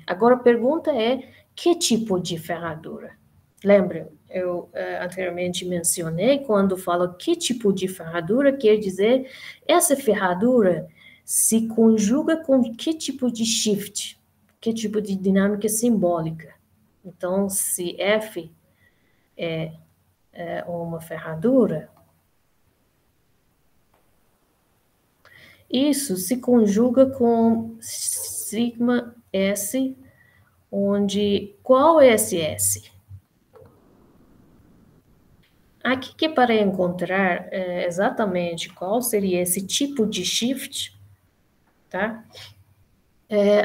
Agora, a pergunta é, que tipo de ferradura? Lembra, eu anteriormente mencionei, quando falo que tipo de ferradura, quer dizer, essa ferradura se conjuga com que tipo de shift, que tipo de dinâmica simbólica. Então, se F é uma ferradura, isso se conjuga com sigma S, onde, qual é esse S? Aqui que para encontrar exatamente qual seria esse tipo de shift, tá?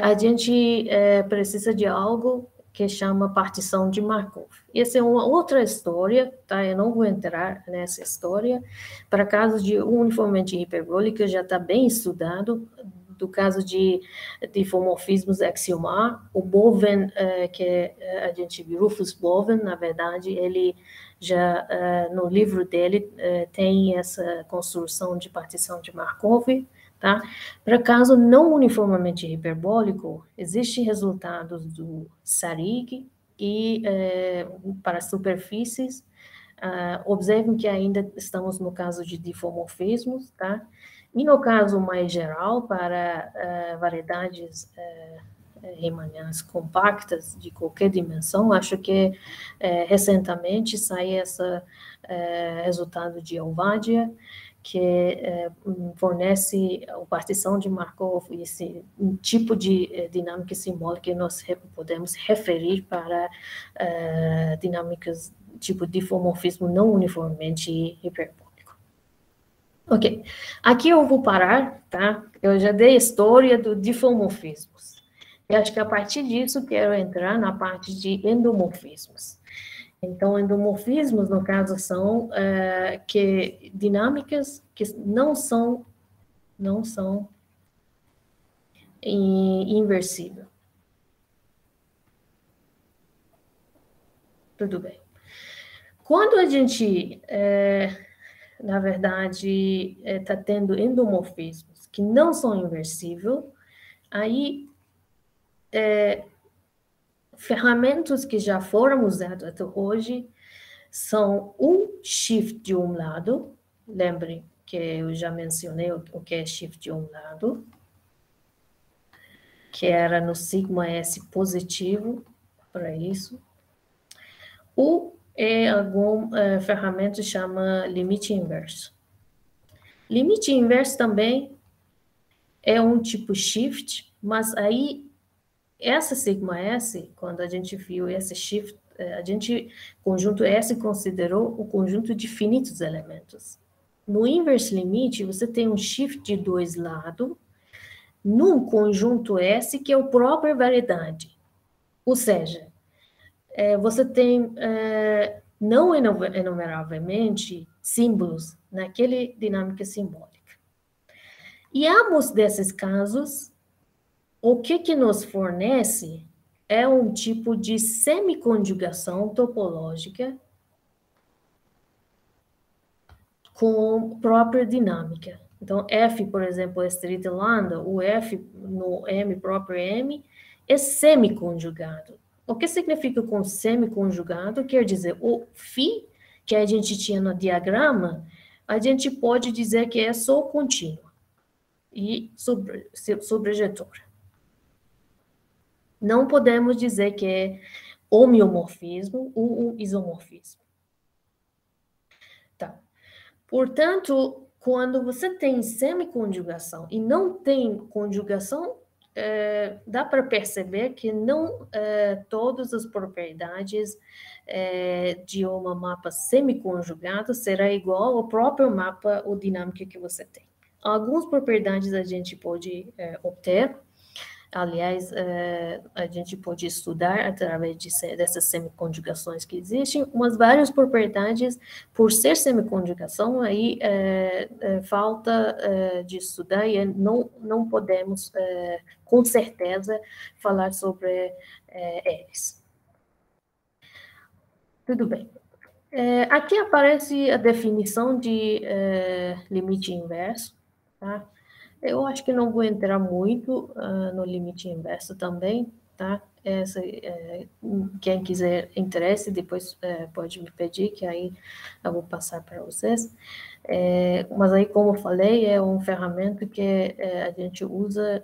A gente precisa de algo que chama partição de Markov. Essa é uma outra história, tá? Eu não vou entrar nessa história. Para casos de uniformemente hiperbólica, já está bem estudado. Do caso de difomorfismos axiomar, o Boven, que a gente viu, Rufus Boven, na verdade, ele já, no livro dele, tem essa construção de partição de Markov, tá? Para caso não uniformemente hiperbólico, existem resultados do Sarig e para superfícies, observem que ainda estamos no caso de difomorfismos, tá? E no caso mais geral, para variedades riemannianas compactas de qualquer dimensão, acho que recentemente saiu esse resultado de Elvadia, que fornece a partição de Markov e esse tipo de dinâmica simbólica que nós podemos referir para dinâmicas tipo diffeomorfismo não uniformemente hiperbólico. Ok, aqui eu vou parar, tá? Eu já dei a história do diffeomorfismos. E acho que a partir disso quero entrar na parte de endomorfismos. Então, endomorfismos, no caso, são dinâmicas que não são inversíveis. Tudo bem. Quando a gente, na verdade, está tendo endomorfismos que não são inversíveis, aí ferramentas que já foram usadas até hoje são o shift de um lado, lembrem que eu já mencionei o que é shift de um lado, que era no sigma S positivo, para isso. O algum ferramenta chama limite inverso. Limite inverso também é um tipo shift, mas aí essa sigma S, quando a gente viu esse shift, conjunto S considerou o conjunto de finitos elementos. No inverse limite, você tem um shift de dois lados, num conjunto S, que é a própria variedade. Ou seja, você tem não enumeravelmente símbolos naquele dinâmica simbólica. E ambos desses casos, o que nos fornece é um tipo de semiconjugação topológica com própria dinâmica. Então, F, por exemplo, é estrita lambda, o F no M próprio M é semiconjugado. O que significa com semiconjugado? Quer dizer, o φ que a gente tinha no diagrama, a gente pode dizer que é só contínua e sobrejetora. Não podemos dizer que é homeomorfismo ou um isomorfismo. Tá. Portanto, quando você tem semiconjugação e não tem conjugação, dá para perceber que não todas as propriedades de um mapa semiconjugado será igual ao próprio mapa ou dinâmica que você tem. Algumas propriedades a gente pode obter. Aliás, a gente pode estudar através dessas semiconjugações que existem, mas várias propriedades, por ser semiconjugação, aí falta de estudar e não podemos, com certeza, falar sobre eles. Tudo bem. Aqui aparece a definição de limite inverso, tá? Eu acho que não vou entrar muito no limite inverso também, tá? Quem quiser interesse, depois pode me pedir, que aí eu vou passar para vocês. Mas aí, como eu falei, é uma ferramenta que a gente usa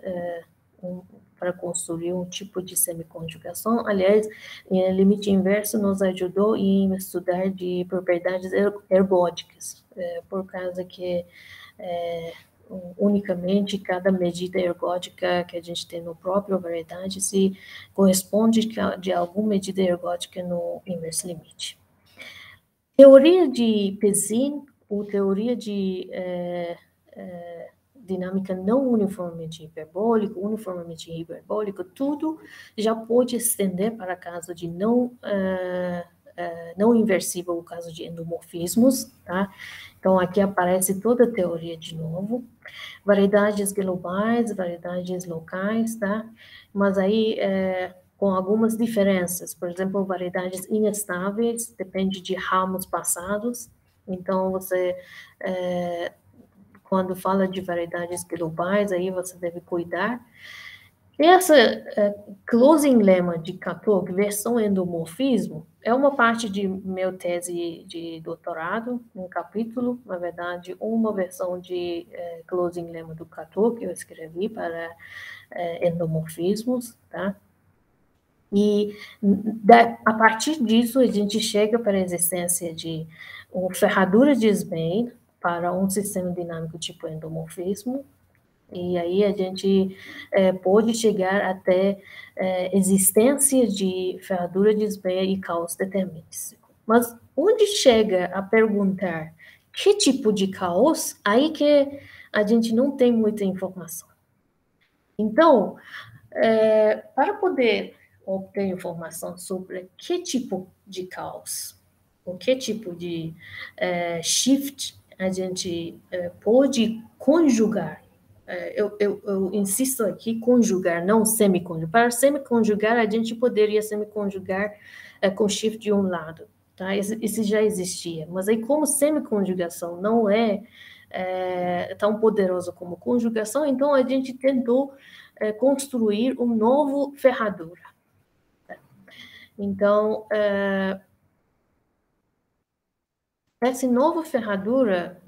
para construir um tipo de semiconjugação. Aliás, limite inverso nos ajudou em estudar de propriedades ergódicas, por causa que unicamente cada medida ergódica que a gente tem no próprio variedade se corresponde de alguma medida ergódica no inverse limite. Teoria de Pesin, ou teoria de dinâmica não uniformemente hiperbólico, tudo já pode estender para caso de não inversível, o caso de endomorfismos, tá? Então, aqui aparece toda a teoria de novo. Variedades globais, variedades locais, tá? Mas aí, com algumas diferenças. Por exemplo, variedades inestáveis, depende de ramos passados. Então, você, quando fala de variedades globais, aí você deve cuidar. Essa closing lemma de Katok, versão endomorfismo, é uma parte de meu tese de doutorado, um capítulo, na verdade, uma versão de closing lemma do Katok que eu escrevi para endomorfismos, tá? E a partir disso a gente chega para a existência de uma ferradura de Swain, para um sistema dinâmico tipo endomorfismo, e aí a gente pode chegar até existência de ferradura de Sber e caos determinístico. Mas onde chega a perguntar que tipo de caos, aí que a gente não tem muita informação. Então, para poder obter informação sobre que tipo de caos, ou que tipo de shift a gente pode conjugar. Eu insisto aqui, conjugar, não semiconjugar. Para semiconjugar, a gente poderia semiconjugar com shift de um lado, tá? Isso já existia. Mas aí, como semiconjugação não é tão poderosa como conjugação, então a gente tentou construir um novo ferradura. Então, essa nova ferradura,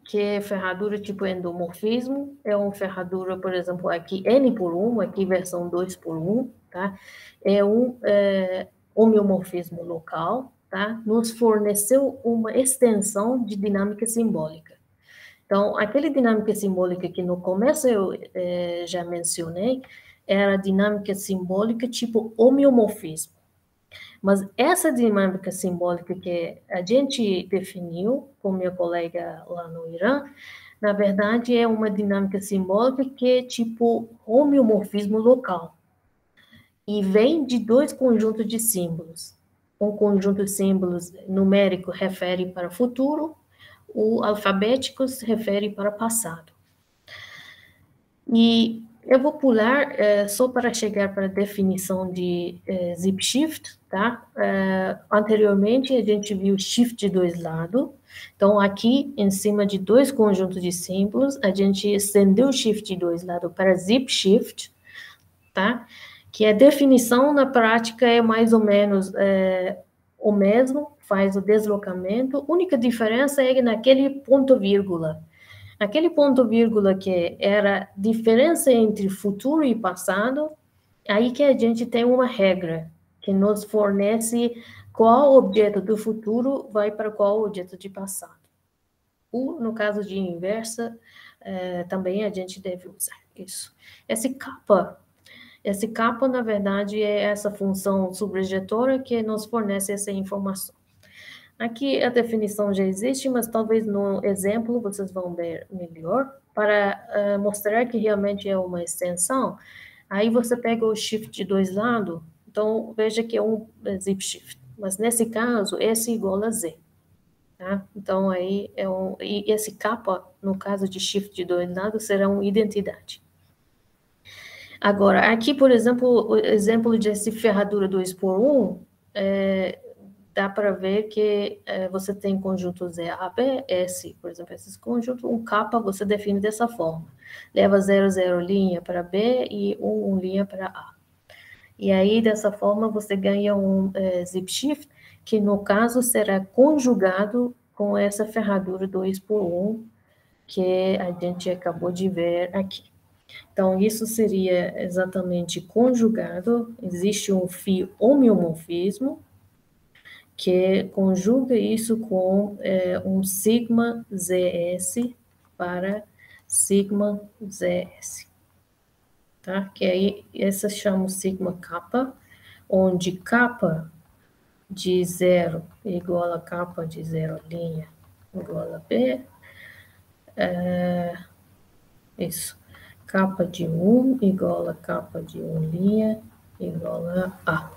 que é ferradura tipo endomorfismo, é uma ferradura, por exemplo, aqui N por 1, aqui versão 2 por 1, tá? É um homeomorfismo local, tá? Nos forneceu uma extensão de dinâmica simbólica. Então, aquela dinâmica simbólica que no começo eu já mencionei, era a dinâmica simbólica tipo homeomorfismo. Mas essa dinâmica simbólica que a gente definiu com minha colega lá no Irã, na verdade é uma dinâmica simbólica que é tipo homeomorfismo local. E vem de dois conjuntos de símbolos. Um conjunto de símbolos numérico refere para futuro, o alfabético se refere para passado. E eu vou pular só para chegar para a definição de zip shift, tá? Anteriormente, a gente viu shift de dois lados. Então, aqui, em cima de dois conjuntos de símbolos, a gente estendeu o shift de dois lados para zip shift, tá? Que a definição na prática é mais ou menos o mesmo, faz o deslocamento. A única diferença é que naquele ponto vírgula. Aquele ponto vírgula que era diferença entre futuro e passado, aí que a gente tem uma regra que nos fornece qual objeto do futuro vai para qual objeto de passado. Ou, no caso de inversa, também a gente deve usar isso. Esse capa, na verdade, é essa função subjetora que nos fornece essa informação. Aqui a definição já existe, mas talvez no exemplo vocês vão ver melhor, para mostrar que realmente é uma extensão. Aí você pega o shift de dois lados, então veja que é um zip shift, mas nesse caso, S igual a Z. Tá? Então aí e esse capa, no caso de shift de dois lados, será uma identidade. Agora, aqui, por exemplo, o exemplo desse ferradura 2 por 1, dá para ver que você tem conjunto Z, A, B, S, por exemplo, esses conjuntos, um capa você define dessa forma. Leva 0, 0 linha para B e 1 linha para A. E aí, dessa forma, você ganha um zip shift, que no caso será conjugado com essa ferradura 2 por 1, que a gente acabou de ver aqui. Então, isso seria exatamente conjugado, existe um φ homeomorfismo, que conjuga isso com um sigma ZS para sigma ZS, tá? Que aí, essa chama sigma kappa, onde kappa de 0 igual a kappa de 0 linha igual a B, isso. Capa de 1 igual a capa de 1 linha igual a A.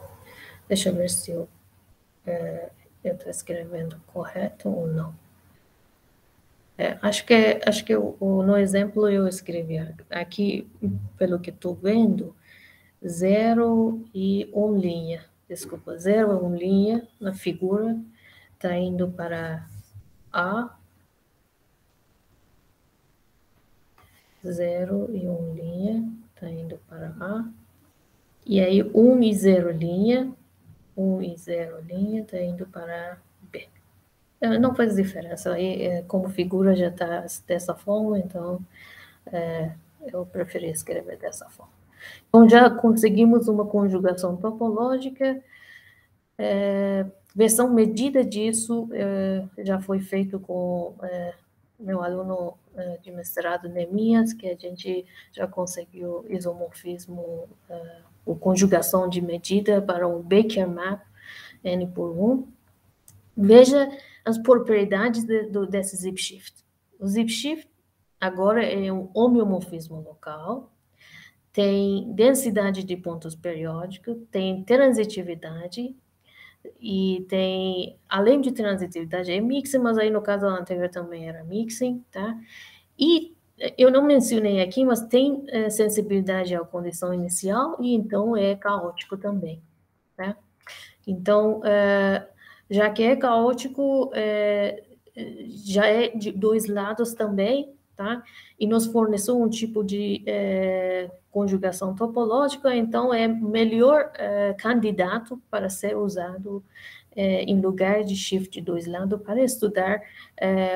Deixa eu ver se eu estou escrevendo correto ou não. Acho que no exemplo eu escrevi aqui, pelo que estou vendo, 0 e 1 linha. Desculpa, 0 e 1 linha na figura está indo para A. 0 e 1 linha, está indo para A. E aí, 1 e 0 linha, 1 e 0 linha, está indo para B. Não faz diferença, aí, como figura já está dessa forma, então eu preferi escrever dessa forma. Então, já conseguimos uma conjugação topológica. Versão medida disso já foi feito com meu aluno de mestrado, Neemias, que a gente já conseguiu isomorfismo, ou conjugação de medida para um Baker Map, N por 1. Veja as propriedades desse zip shift. O zip shift agora é um homeomorfismo local, tem densidade de pontos periódicos, tem transitividade, e tem, além de transitividade, é mixing, mas aí no caso anterior também era mixing, tá? E eu não mencionei aqui, mas tem sensibilidade à condição inicial, e então é caótico também, tá? Então, já que é caótico, já é de dois lados também, tá? E nos forneceu um tipo de conjugação topológica, então é melhor candidato para ser usado em lugar de shift de dois lados para estudar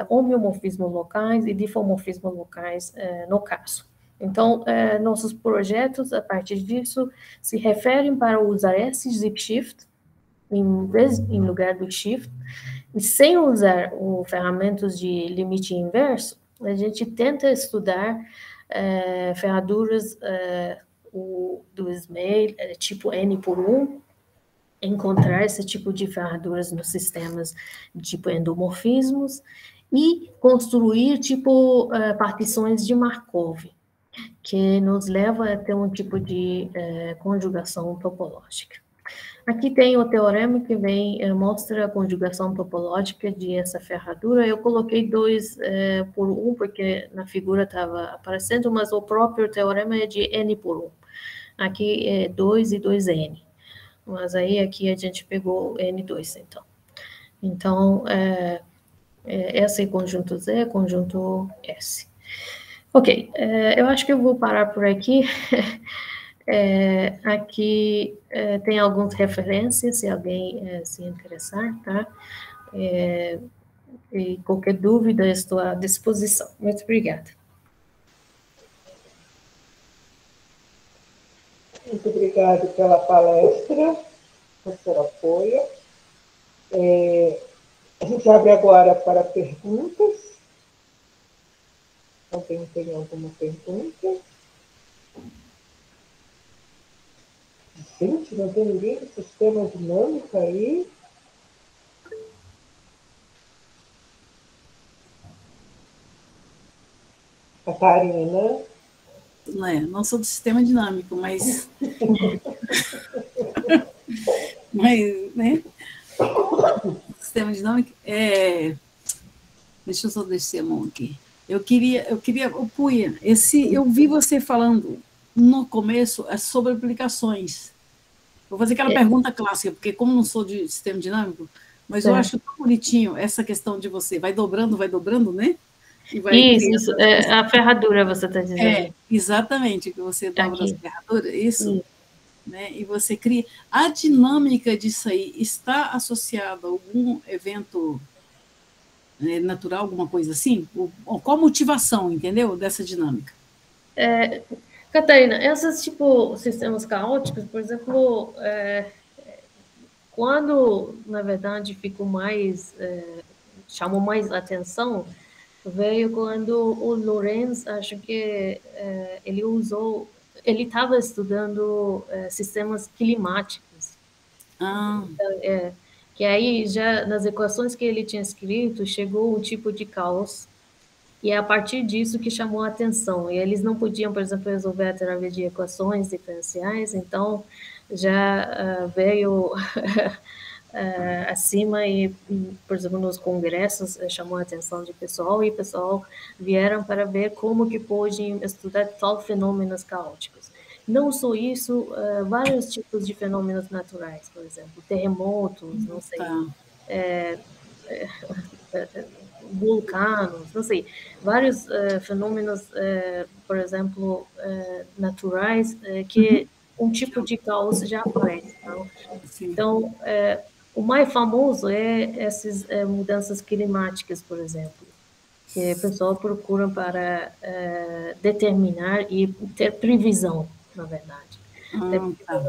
homeomorfismos locais e difomorfismos locais no caso. Então, nossos projetos, a partir disso, se referem para usar esse zip shift em lugar do shift, e sem usar ferramentas de limite inverso, a gente tenta estudar ferraduras do SMAIL, tipo N por 1, encontrar esse tipo de ferraduras nos sistemas tipo endomorfismos, e construir tipo partições de Markov, que nos leva a ter um tipo de conjugação topológica. Aqui tem o teorema que mostra a conjugação topológica de essa ferradura. Eu coloquei 2 por 1, porque na figura estava aparecendo, mas o próprio teorema é de N por 1. Aqui é 2 e 2N. Mas aí aqui a gente pegou N2, então. Então, S é conjunto Z, conjunto S. Ok, eu acho que eu vou parar por aqui. Aqui tem algumas referências, se alguém se interessar, tá? E qualquer dúvida, estou à disposição. Muito obrigada. Muito obrigada pela palestra, professora Poia. A gente abre agora para perguntas. Alguém tem alguma pergunta? Gente, não tem ninguém do sistema dinâmico aí? Catarina? Não sou do sistema dinâmico, mas... mas, né? Sistema dinâmico Deixa eu só descer a mão aqui. Eu queria, Puia, eu vi você falando no começo sobre aplicações. Vou fazer aquela pergunta clássica, porque como não sou de sistema dinâmico, mas eu acho tão bonitinho essa questão de você vai dobrando, né? E vai isso, a ferradura você está dizendo. Exatamente, que você dobra as ferraduras, isso. Né? E você cria. A dinâmica disso aí está associada a algum evento natural, alguma coisa assim? Qual a motivação, entendeu, dessa dinâmica? Catarina, esses tipo sistemas caóticos, por exemplo, quando, na verdade, chamou mais atenção, veio quando o Lorenz, acho que ele estava estudando sistemas climáticos. Então, que aí, já nas equações que ele tinha escrito, chegou um tipo de caos, e é a partir disso que chamou a atenção. E eles não podiam, por exemplo, resolver através de equações diferenciais, então já veio acima e, por exemplo, nos congressos chamou a atenção de pessoal, e o pessoal vieram para ver como que pode estudar tal fenômenos caóticos. Não só isso, vários tipos de fenômenos naturais, por exemplo, terremotos, não sei, vulcanos, não sei, vários fenômenos, por exemplo, naturais, que um tipo de caos já aparece. Então, o mais famoso é essas mudanças climáticas, por exemplo, que o pessoal procura para determinar e ter previsão, na verdade.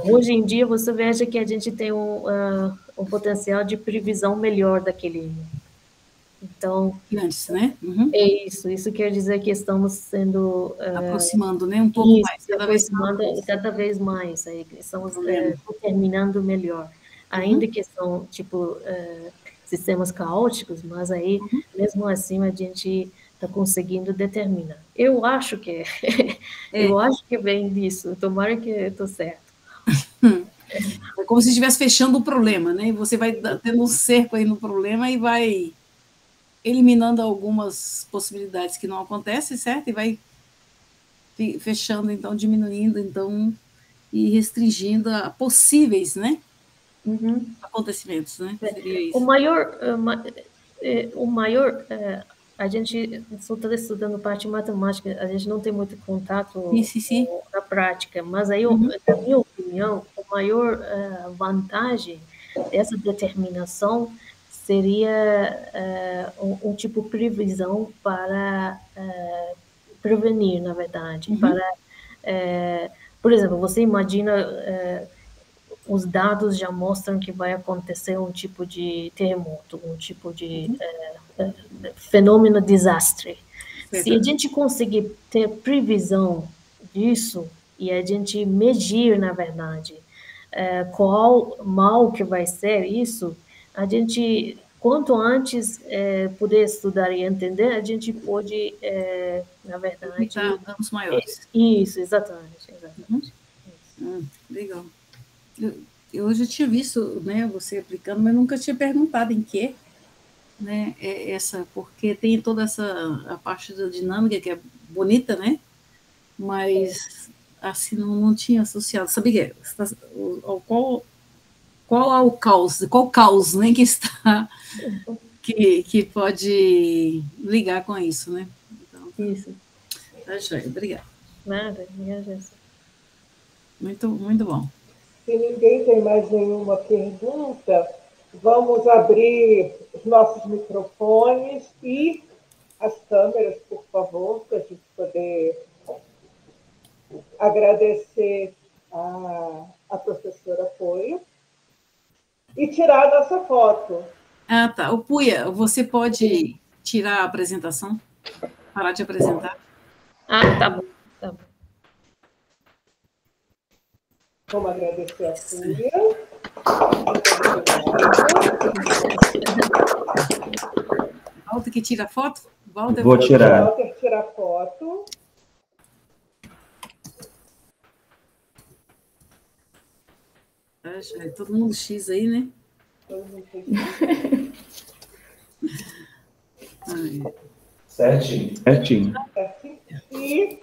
Hoje em dia, você veja que a gente tem um potencial de previsão melhor daquele. Então, antes, né? É isso quer dizer que estamos sendo... aproximando, né? Um pouco mais, cada vez mais, aí estamos determinando melhor. Ainda que são, tipo, sistemas caóticos, mas aí, mesmo assim, a gente está conseguindo determinar. Eu acho que eu acho que vem disso, tomara que eu estou certo. É como se estivesse fechando o problema, né? Você vai tendo um cerco aí no problema e vai eliminando algumas possibilidades que não acontecem, certo? E vai fechando, então, diminuindo, então, e restringindo a possíveis, né? Acontecimentos, né? Seria isso. O maior a gente só está estudando parte matemática, a gente não tem muito contato na prática, mas aí, na minha opinião, a maior vantagem dessa determinação seria um tipo de previsão para prevenir, na verdade, por exemplo, você imagina os dados já mostram que vai acontecer um tipo de terremoto, um tipo de fenômeno desastre. Se a gente conseguir ter previsão disso e a gente medir, na verdade, qual mal que vai ser isso, a gente, quanto antes poder estudar e entender, a gente pode, na verdade... Evitar danos maiores. Isso, exatamente. Legal. Eu já tinha visto, né, você aplicando, mas nunca tinha perguntado em quê, né, porque tem toda a parte da dinâmica que é bonita, né, mas assim não tinha associado. Sabia qual é o caos, né, que está que pode ligar com isso, né? Então, isso. Tá joia, obrigada. Nada, minha Jesus. Muito, muito bom. Se ninguém tem mais nenhuma pergunta, vamos abrir os nossos microfones e as câmeras, por favor, para a gente poder agradecer a professora Apoio e tirar a nossa foto. Ah, tá. O Puia, você pode tirar a apresentação? Parar de apresentar? Ah, tá bom. Tá bom. Vamos agradecer a Puia. Walter que tira a foto? Walter, vou tirar. Walter tira a foto. Todo mundo X aí, né? Todo mundo X. Certinho. E,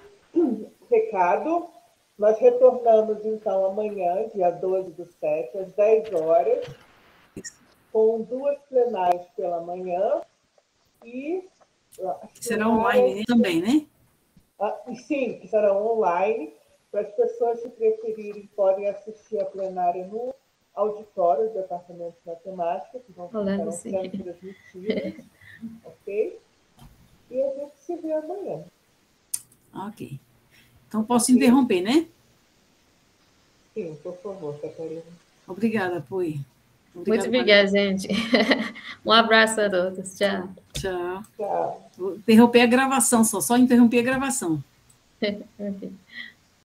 recado, nós retornamos, então, amanhã, dia 12/7, às 10 horas, com 2 plenárias pela manhã e... Será online também, né? Sim, que serão online. Para as pessoas, se preferirem, podem assistir a plenária no auditório do Departamento de Matemática, que vão estar sendo transmitidas, ok? E a gente se vê amanhã. Ok. Então, posso interromper, né? Sim, por favor, Catarina. Obrigada, Pui. Muito obrigada, gente. Um abraço a todos. Tchau. Tchau. Vou interromper a gravação, só interromper a gravação. Okay.